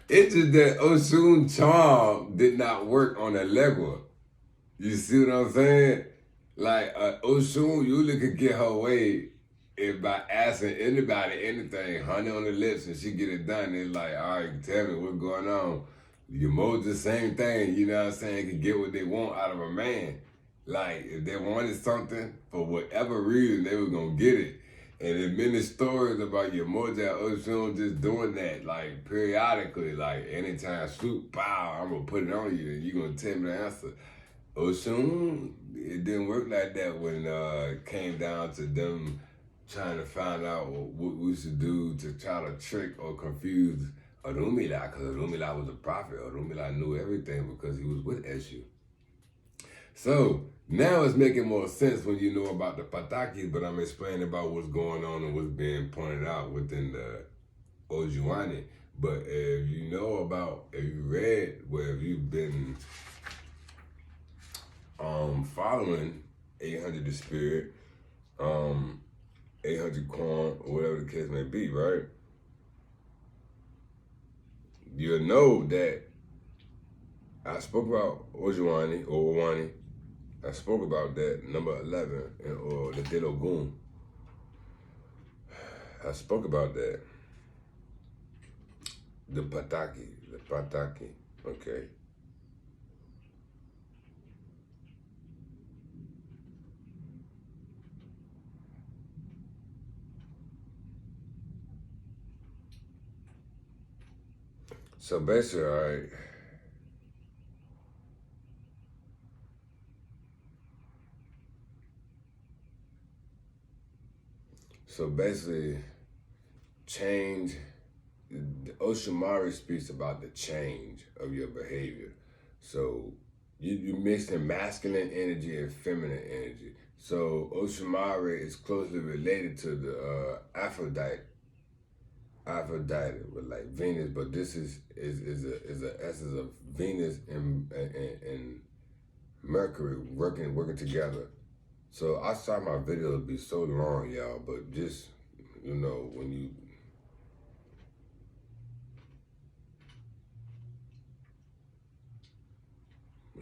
It's just that Oshun charm did not work on Elegua. You see what I'm saying? Like, Oshun usually could get her way if by asking anybody anything, honey on the lips, and she get it done. It's like, all right, tell me what's going on. Your mo's the same thing, you know what I'm saying, can get what they want out of a man. Like, if they wanted something, for whatever reason, they was gonna get it. And there's many stories about your moja Oshun just doing that, like, periodically, like, anytime swoop, pow, I'm gonna put it on you, and you gonna tell me the answer. Oshun, it didn't work like that when it came down to them trying to find out what we should do to try to trick or confuse Orunmila, because Orunmila was a prophet. Orunmila knew everything because he was with Eshu. So now it's making more sense when you know about the Patakis, but I'm explaining about what's going on and what's being pointed out within the Ojuani. But if you know about, if you read, where if you've been following 800 the Spirit, 800 Corn, or whatever the case may be, right? You'll know that I spoke about Ojuani, or Ojuani. I spoke about that, number 11, or the Delogun. I spoke about that. The Pataki, okay. So basically, all right. So basically, change, the Oshumari speaks about the change of your behavior. So you mixing masculine energy and feminine energy. So Oshumari is closely related to the Aphrodite with like Venus, but this is a essence of Venus and Mercury working together. So I saw my video be so long, y'all, but just, you know, when you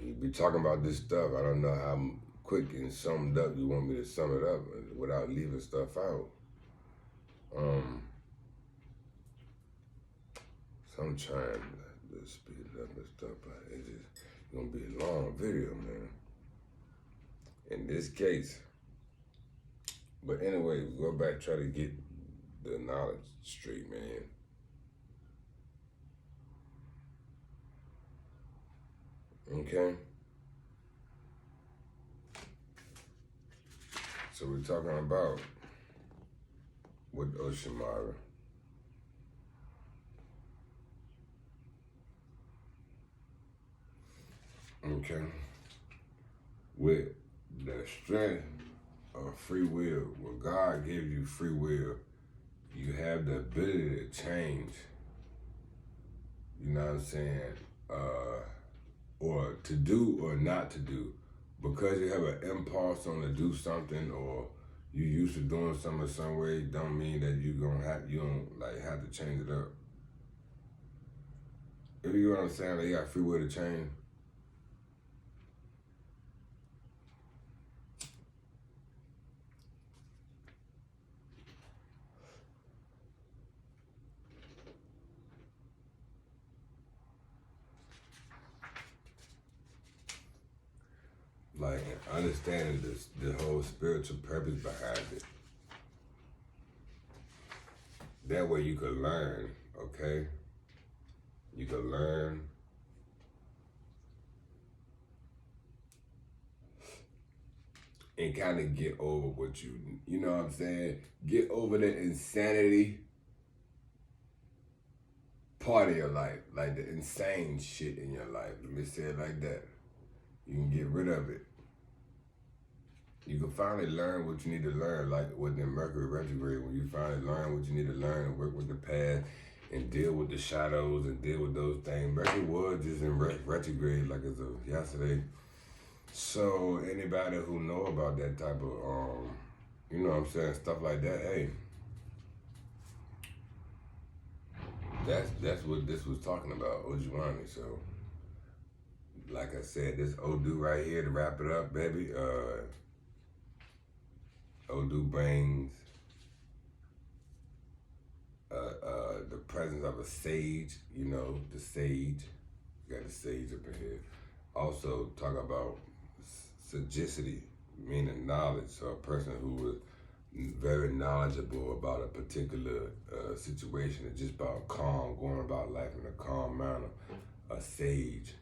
you be talking about this stuff. I don't know how quick and summed up you want me to sum it up without leaving stuff out. So I'm trying to speed it up and stuff, but it's just gonna be a long video, man. In this case. But anyway, go back, try to get the knowledge straight, man. Okay? So we're talking about with Oshimara. Okay? With the strength of free will, when God gives you free will, you have the ability to change. You know what I'm saying? Or to do or not to do. Because you have an impulse on to do something, or you used to doing something some way, don't mean that you don't have to change it up. If you know what I'm saying, like you got free will to change. Like understanding the whole spiritual purpose behind it. That way you could learn, okay? You could learn and kind of get over what you know what I'm saying? Get over the insanity part of your life, like the insane shit in your life. Let me say it like that. You can get rid of it. You can finally learn what you need to learn, like within Mercury retrograde, when you finally learn what you need to learn and work with the past and deal with the shadows and deal with those things. Mercury was just in retrograde like as of yesterday. So anybody who know about that type of, you know what I'm saying, stuff like that, hey, that's what this was talking about, Ojuani. So, like I said, this Odu right here to wrap it up, baby. Odu brings the presence of a sage, you know, the sage. Got the sage up in here. Also talk about sagacity, meaning knowledge. So a person who is very knowledgeable about a particular situation, and just about calm, going about life in a calm manner. A sage,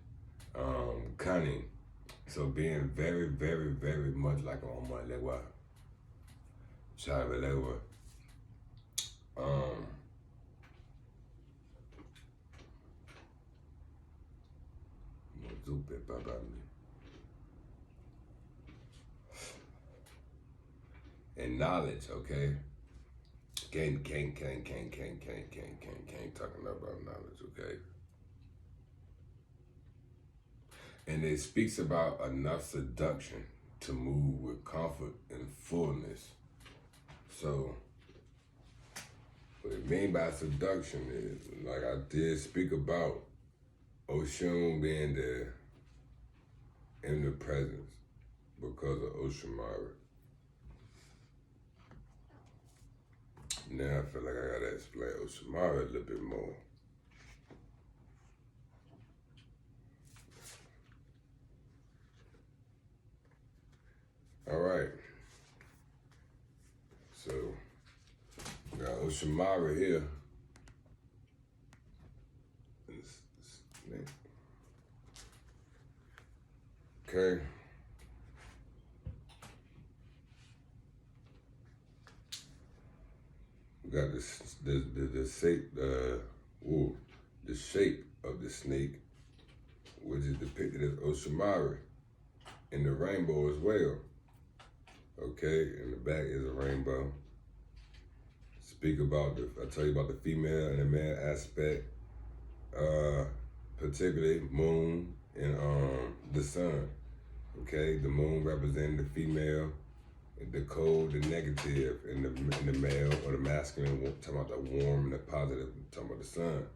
cunning. So being very, very, very much like an Elegua. Child of Elegua. And knowledge, okay? Can't talking about knowledge, okay? And it speaks about enough seduction to move with comfort and fullness. So, what it mean by seduction is, like I did speak about Oshun being there in the presence because of Oshimara. Now I feel like I gotta explain Oshimara a little bit more. All right. So, we got Oshimara here. Okay. We got the shape of the snake, which is depicted as Oshimara in the rainbow as well. Okay, in the back is a rainbow. Speak about I tell you about the female and the male aspect, particularly moon and the sun. Okay, the moon representing the female, the cold, the negative, and the male or the masculine, talking about the warm and the positive, talking about the sun.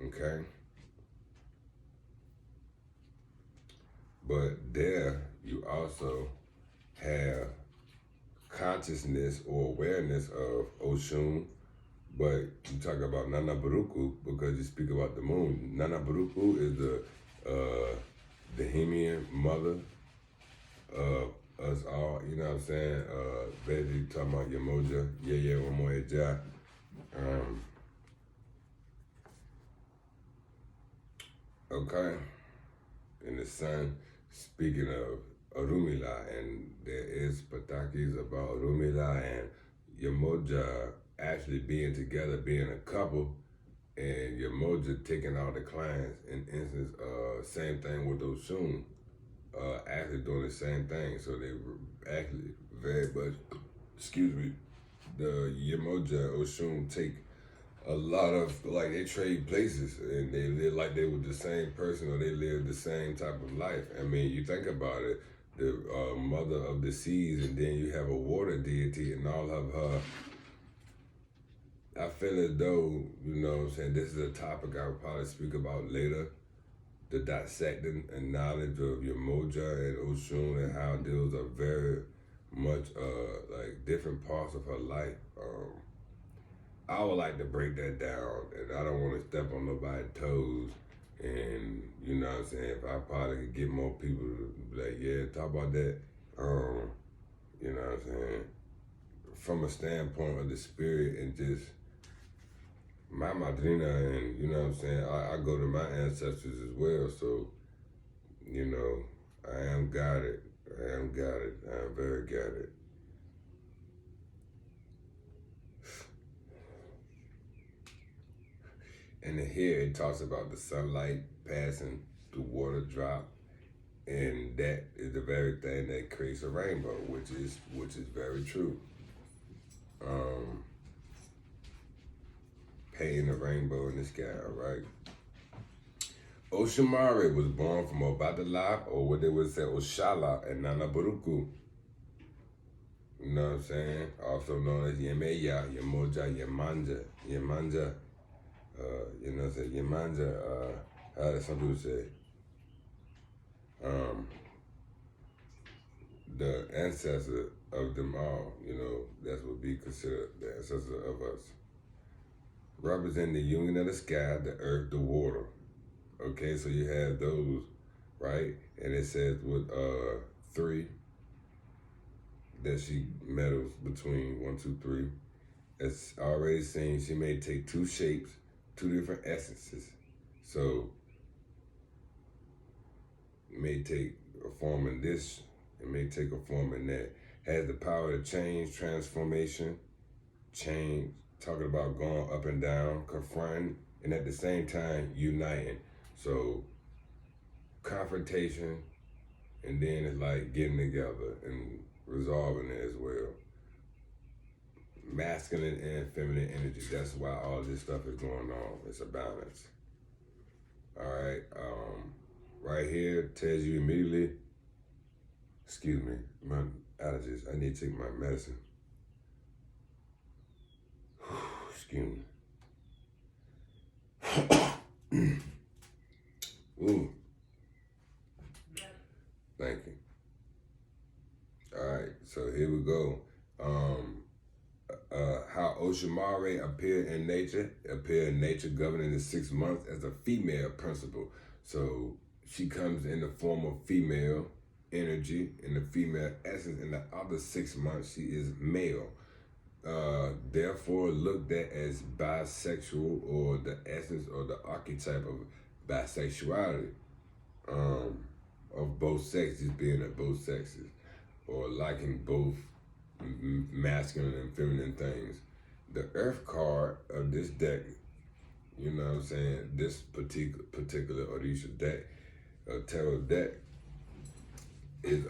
Okay. But there you also have consciousness or awareness of Oshun, but you talk about Nana Baruku because you speak about the moon. Nana Baruku is the Bahamian mother of us all, you know what I'm saying? Basically talking about Yamoja, Yeye Wamoeja. Okay. And the sun, speaking of Orumila, and there is Patakis about Orumila and Yamoja actually being together, being a couple, and Yamoja taking all the clients. In instance, same thing with Oshun, actually doing the same thing. So they were actually very much, excuse me, the Yamoja Oshun take a lot of, like, they trade places and they live like they were the same person or they live the same type of life. I mean, you think about it, the mother of the seas, and then you have a water deity and all of her. I feel as though, you know what I'm saying, this is a topic I would probably speak about later, the dissecting and knowledge of Yamoja and Oshun and how those are very much like different parts of her life. I would like to break that down, and I don't want to step on nobody's toes. And you know what I'm saying, if I probably could get more people to be like, yeah, talk about that. You know what I'm saying, from a standpoint of the spirit and just my madrina, and you know what I'm saying, I go to my ancestors as well. So you know, I am guided. I am very guided. And here it talks about the sunlight passing through water drop, and that is the very thing that creates a rainbow, which is very true. Painting a rainbow in the sky, right? Oshamari was born from Obadala, or what they would say Oshala and Nana Baruku. You know what I'm saying? Also known as Yemeya, Yemoja, Yemanja. You know what I'm saying? Yemanja, how does some people say? The ancestor of them all, you know, that's what be considered the ancestor of us. Representing the union of the sky, the earth, the water. Okay, so you have those, right? And it says with 3 that she medals between 1, 2, 3. It's already seen she may take 2 shapes, 2 different essences. So it may take a form in this, it may take a form in that. Has the power to change, transformation, change, talking about going up and down, confronting, and at the same time uniting. So confrontation, and then it's like getting together and resolving it as well. Masculine and feminine energy. That's why all this stuff is going on. It's a balance. All right. Right here tells you immediately. Excuse me, my allergies. I need to take my medicine. Excuse me. Ooh. Thank you. All right, so here we go. How Oshamare appeared in nature governing the 6 months as a female principle. So she comes in the form of female energy, in the female essence. In the other 6 months, she is male. Therefore looked at as bisexual, or the essence or the archetype of bisexuality, of both sexes, being of both sexes, or liking both masculine and feminine things. The earth card of this deck, you know what I'm saying, this particular Orisha deck, tarot deck, it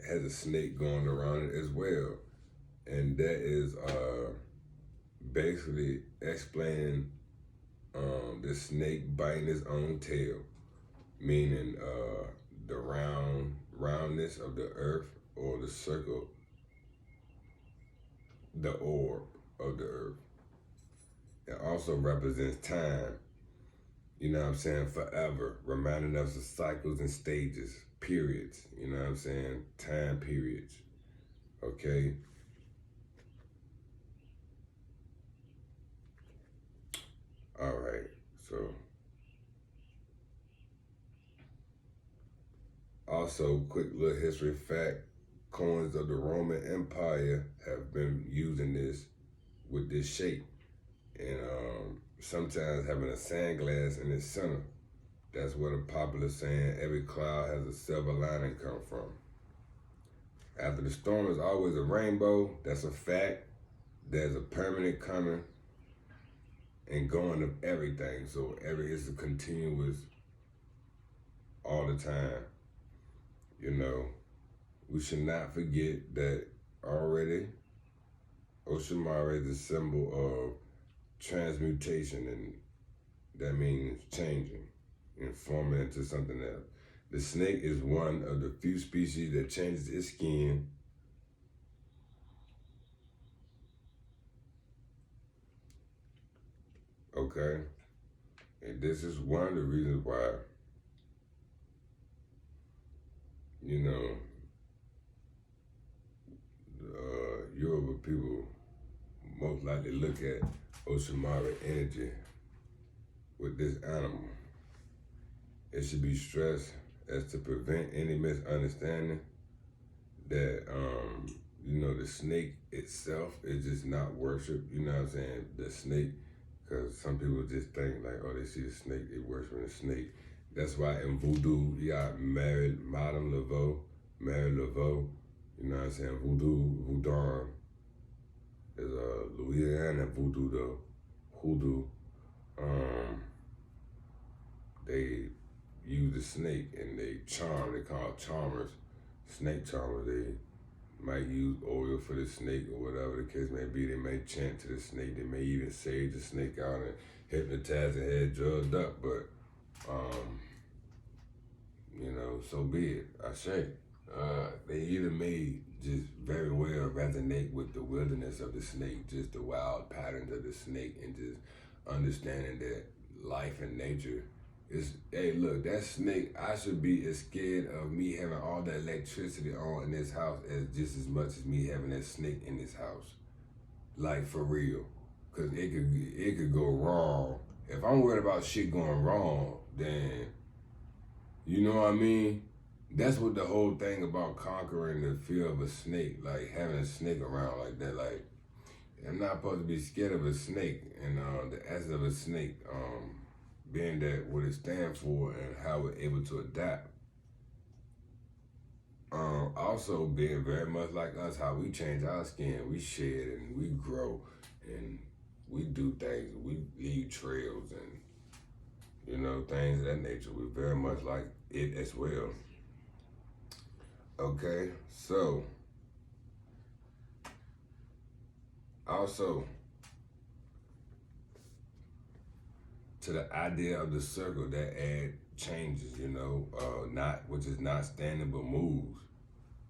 has a snake going around it as well. And that is basically explaining the snake biting his own tail, meaning the roundness of the earth, or the circle, the orb of the earth. It also represents time, you know what I'm saying, forever, reminding us of cycles and stages. periods, you know what I'm saying? Time periods, okay? All right, so also, quick little history fact, coins of the Roman Empire have been using this with this shape, and sometimes having a sandglass in its center. That's where the popular saying, every cloud has a silver lining come from. After the storm is always a rainbow, that's a fact. There's a permanent coming and going of everything. So it's a continuous all the time. You know, we should not forget that already Oshimare is a symbol of transmutation, and that means changing and forming into something else. The snake is one of the few species that changes its skin okay? And this is one of the reasons why, you know, Yoruba people most likely look at Oshimara energy with this animal. It should be stressed as to prevent any misunderstanding that, you know, the snake itself is just not worshipped, you know what I'm saying? The snake, because some people just think like, oh, they see the snake, they worshiping the snake. That's why in voodoo, you got Madame Laveau, Mary Laveau, you know what I'm saying? Voodoo is Louisiana voodoo though. Hoodoo, they use the snake and they charm, they call it charmers, snake charmers. They might use oil for the snake or whatever the case may be. They may chant to the snake. They may even sage the snake out and hypnotize the head drugged up, but you know, so be it. I say, they either may just very well resonate with the wilderness of the snake, just the wild patterns of the snake, and just understanding that life and nature is, hey, look, that snake, I should be as scared of me having all that electricity on in this house as just as much as me having that snake in this house. Like, for real. Because it could go wrong. If I'm worried about shit going wrong, then, you know what I mean? That's what the whole thing about conquering the fear of a snake, like having a snake around like that. Like, I'm not supposed to be scared of a snake, and the essence of a snake, being that what it stands for and how we're able to adapt. Also being very much like us, how we change our skin, we shed and we grow and we do things, we leave trails and, you know, things of that nature. We're very much like it as well. Okay, so also to the idea of the circle, that add changes, you know, which is not standing but moves.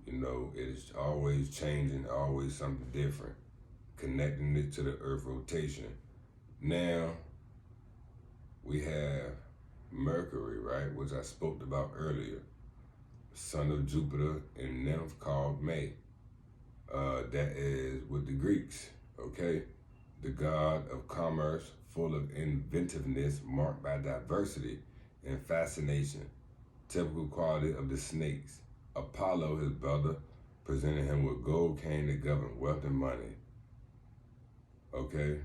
You know, it's always changing, always something different, connecting it to the earth rotation. Now we have Mercury, right, which I spoke about earlier, son of Jupiter and nymph called May. That is with the Greeks, okay? The god of commerce, full of inventiveness, marked by diversity and fascination, typical quality of the snakes. Apollo, his brother, presented him with gold cane to govern wealth and money, okay?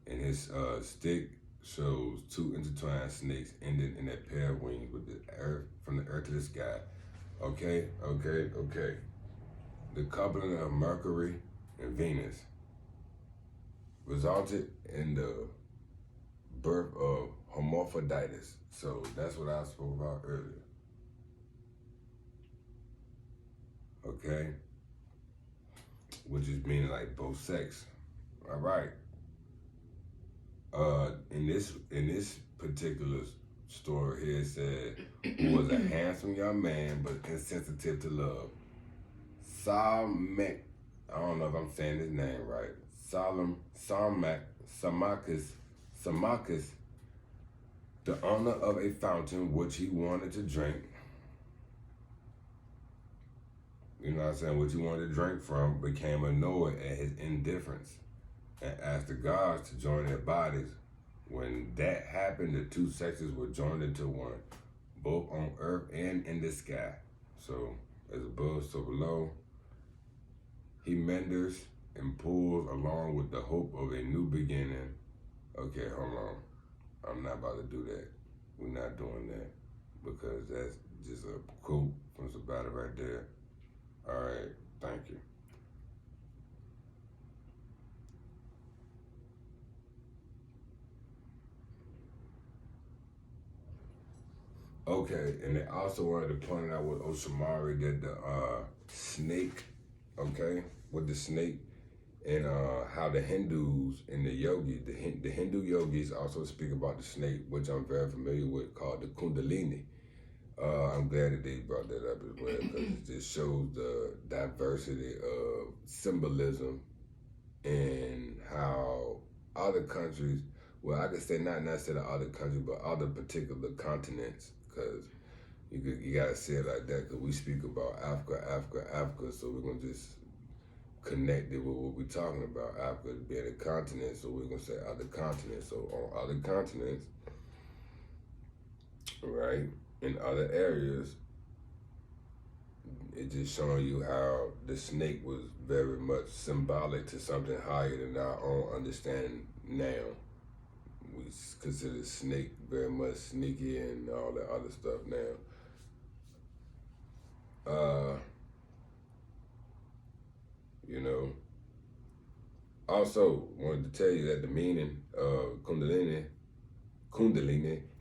And his stick shows two intertwined snakes ending in a pair of wings with the earth, from the earth to the sky. Okay. The coupling of Mercury and Venus resulted in the birth of hermaphroditus. So that's what I spoke about earlier. Okay? Which is meaning like both sex. All right. In this particular story here, it said, who was a handsome young man but insensitive to love. Salmek, I don't know if I'm saying his name right. Samachus, the owner of a fountain which he wanted to drink, you know what I'm saying, what you wanted to drink from, became annoyed at his indifference and asked the gods to join their bodies. When that happened, the two sexes were joined into one, both on earth and in the sky. So, as above, so below. He menders and pulls along with the hope of a new beginning. Okay, hold on. I'm not about to do that. We're not doing that because that's just a quote from somebody right there. All right, thank you. Okay, and they also wanted to point out with Oshamari that the snake, okay, with the snake, and how the Hindus and the yogis, the Hindu yogis also speak about the snake, which I'm very familiar with, called the Kundalini. I'm glad that they brought that up as well because it just shows the diversity of symbolism and how other countries, well, I could say not necessarily other countries, but other particular continents, because you gotta say it like that, because we speak about Africa, so we're gonna just connect it with what we're talking about. Africa being a continent, so we're gonna say other continents. So on other continents, right, in other areas, it just showing you how the snake was very much symbolic to something higher than our own understanding now. We consider snake very much sneaky and all that other stuff now. You know. Also, wanted to tell you that the meaning of Kundalini,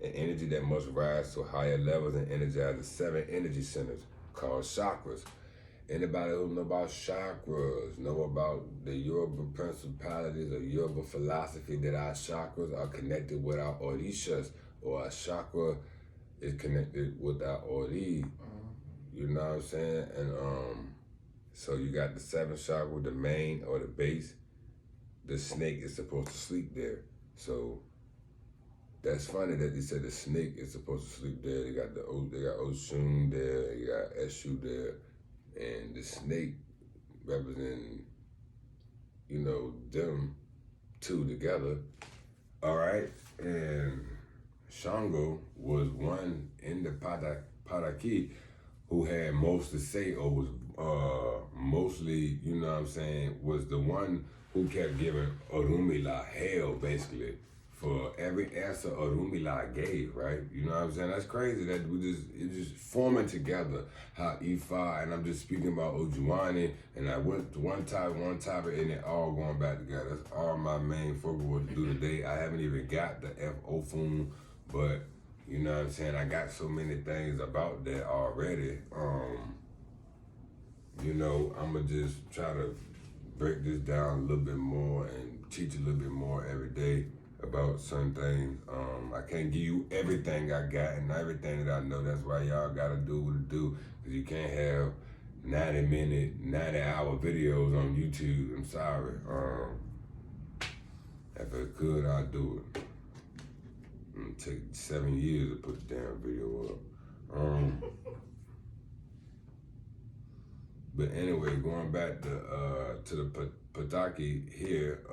an energy that must rise to higher levels and energize the 7 energy centers called chakras. Anybody who know about chakras, know about the Yoruba principalities or Yoruba philosophy that our chakras are connected with our orishas, or our chakra is connected with our ori. You know what I'm saying? And so you got the 7th chakra, the main or the base. The snake is supposed to sleep there. So that's funny that they said the snake is supposed to sleep there. They got Oshun there, they got Eshu there, and the snake representing, you know, them two together. All right, and Shango was one in the Padaki who had most to say, or was mostly, you know what I'm saying, was the one who kept giving Orunmila hell, basically, for every answer Orunmila gave, right? You know what I'm saying? That's crazy that it's just forming together how Ifa, and I'm just speaking about Ojuani, and I went to one topic, and it all going back together. That's all my main focus was to do today. I haven't even got the F-Ofun, but you know what I'm saying? I got so many things about that already. You know, I'm going to just try to break this down a little bit more and teach a little bit more every day about certain things. I can't give you everything I got and everything that I know. That's why y'all got to do what it do, because you can't have 90-minute, 90-hour videos on YouTube. I'm sorry. If I could, I'd do it. It'd take 7 years to put the damn video up. But anyway, going back to the Pataki here,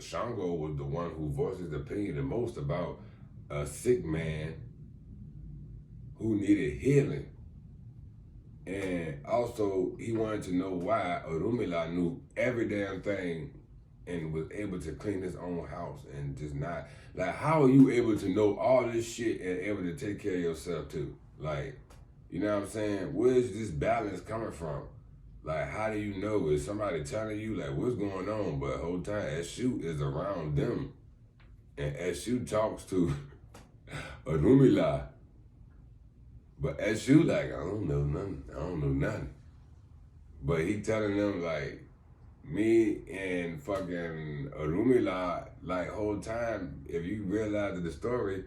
Shango was the one who voiced his opinion the most about a sick man who needed healing. And also, he wanted to know why Orunmila knew every damn thing and was able to clean his own house and just not, like, how are you able to know all this shit and able to take care of yourself too? Like, you know what I'm saying? Where's this balance coming from? Like, how do you know? Is somebody telling you, like, what's going on? But the whole time, Eshu is around them. And Eshu talks to Orunmila. But Eshu, like, I don't know nothing. But he telling them, like, me and fucking Orunmila, like, whole time, if you realize the story,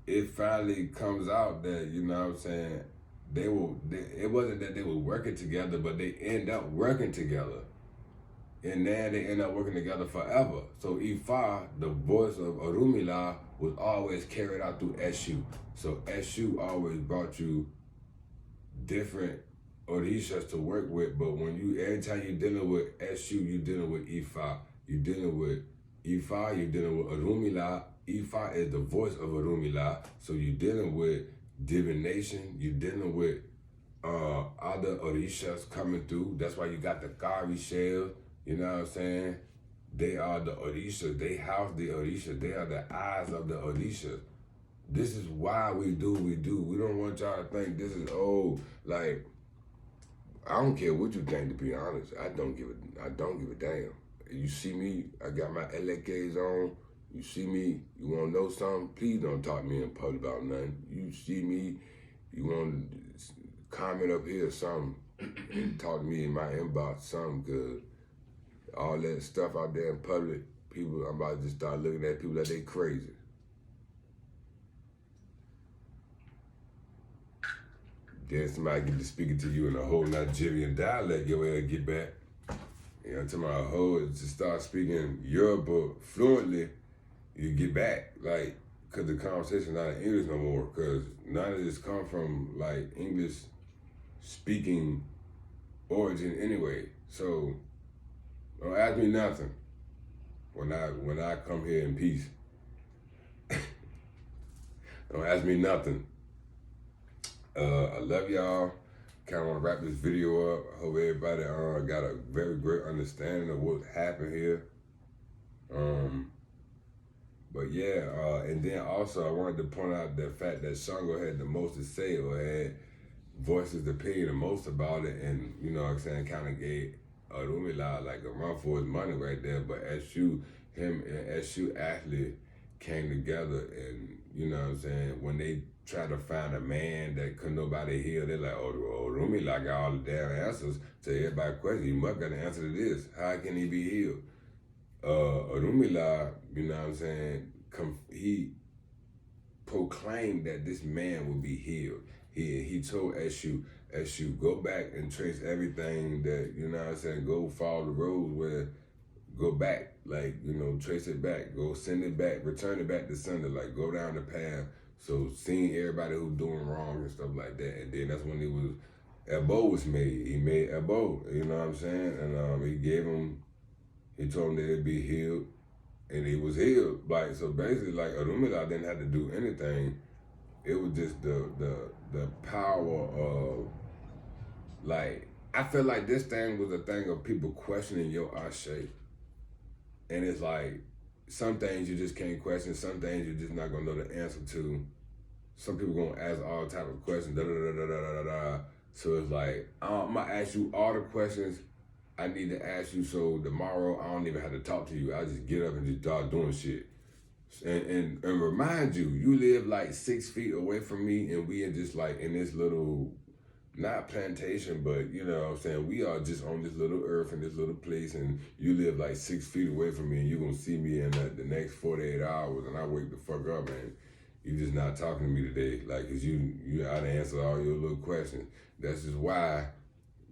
it finally comes out that, you know what I'm saying, it wasn't that they were working together, but they end up working together. And then they end up working together forever. So Ifa, the voice of Orunmila, was always carried out through Eshu. So Eshu always brought you different Orishas to work with, but when you, every time you're dealing with Eshu, you're dealing with Ifa. You're dealing with Ifa, you're dealing with Orumila. Ifa is the voice of Orumila. So you're dealing with divination, you're dealing with other Orishas coming through. That's why you got the Kari shells, you know what I'm saying? They are the Orishas, they house the Orishas, they are the eyes of the Orishas. This is why we do what we do. We don't want y'all to think this is old. Like, I don't care what you think, to be honest. I don't give a damn. You see me, I got my Elegua on. You see me, you want to know something? Please don't talk to me in public about nothing. You see me, you want to comment up here or something and talk to me in my inbox something, because all that stuff out there in public, people, I'm about to just start looking at people like they crazy. Then somebody get to speaking to you in a whole Nigerian dialect, your ass get back. You know, to my whole, to start speaking Yoruba fluently, you get back. Like, cause the conversation not in English no more, cause none of this come from like English speaking origin anyway. So don't ask me nothing when I come here in peace. Don't ask me nothing. I love y'all. Kind of want to wrap this video up. I hope everybody got a very great understanding of what happened here. But yeah, and then also I wanted to point out the fact that Shango had the most to say, or had voices opinion the most about it, and you know what I'm saying, kind of gave Orumila like a run for his money right there. But him and Eshu actually came together, and you know what I'm saying, when they try to find a man that couldn't nobody heal, they're like, Orumila got all the damn answers to everybody's question. You must got the answer to this. How can he be healed? Orumila, you know what I'm saying, he proclaimed that this man would be healed. He told Eshu, go back and trace everything that, you know what I'm saying, go follow the roads where, go back, like, you know, trace it back, go send it back, return it back to sender, like, go down the path. So seeing everybody who's doing wrong and stuff like that. And then that's when Ebo was made. He made Ebo, you know what I'm saying? And he told him that he'd be healed, and he was healed. Like, so basically, like, Orumila didn't have to do anything. It was just the power of, like, I feel like this thing was a thing of people questioning your Ashe. And it's like, some things you just can't question, some things you're just not gonna know the answer to. Some people gonna ask all type of questions, So it's like, I'm gonna ask you all the questions I need to ask you, so tomorrow I don't even have to talk to you. I just get up and just start doing shit. And remind you, you live like 6 feet away from me, and we are just like in this little, not plantation, but you know what I'm saying, we are just on this little earth in this little place, and you live like 6 feet away from me, and you're gonna see me in the next 48 hours, and I wake the fuck up, and you just not talking to me today, like, cause you ought to answer all your little questions. That's just why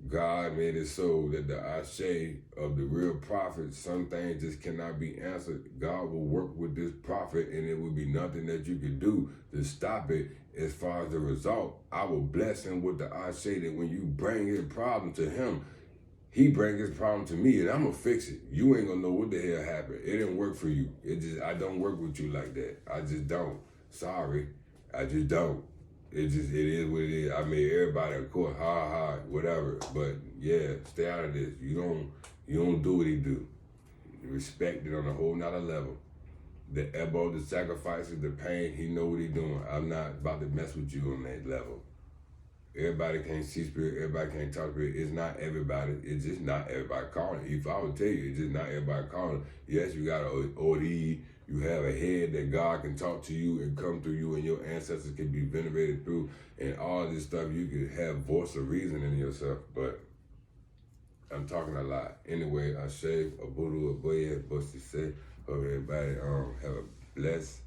God made it so that the Ashe of the real prophet, some things just cannot be answered. God will work with this prophet, and it will be nothing that you can do to stop it. As far as the result, I will bless him with the Ashe that when you bring his problem to him, he bring his problem to me, and I'm gonna fix it. You ain't gonna know what the hell happened. It didn't work for you. I don't work with you like that. I just don't. Sorry, I just don't. It is what it is. I mean, everybody, of course, whatever. But yeah, stay out of this. You don't do what he do. You respect it on a whole nother level. The Ebo, the sacrifices, the pain, he know what he doing. I'm not about to mess with you on that level. Everybody can't see spirit, everybody can't talk spirit. It's not everybody. It's just not everybody calling. If I would tell you, it's just not everybody calling. Yes, you got an OD. You have a head that God can talk to you and come through you, and your ancestors can be venerated through, and all this stuff. You can have voice of reason in yourself, but I'm talking a lot. Anyway, Ashe, Abudu, Aboye, Bosti say, hope everybody have a blessed,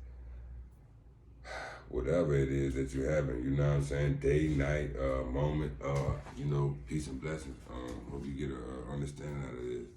whatever it is that you're having, you know what I'm saying, day, night, moment, you know, peace and blessings. Hope you get an understanding out of this.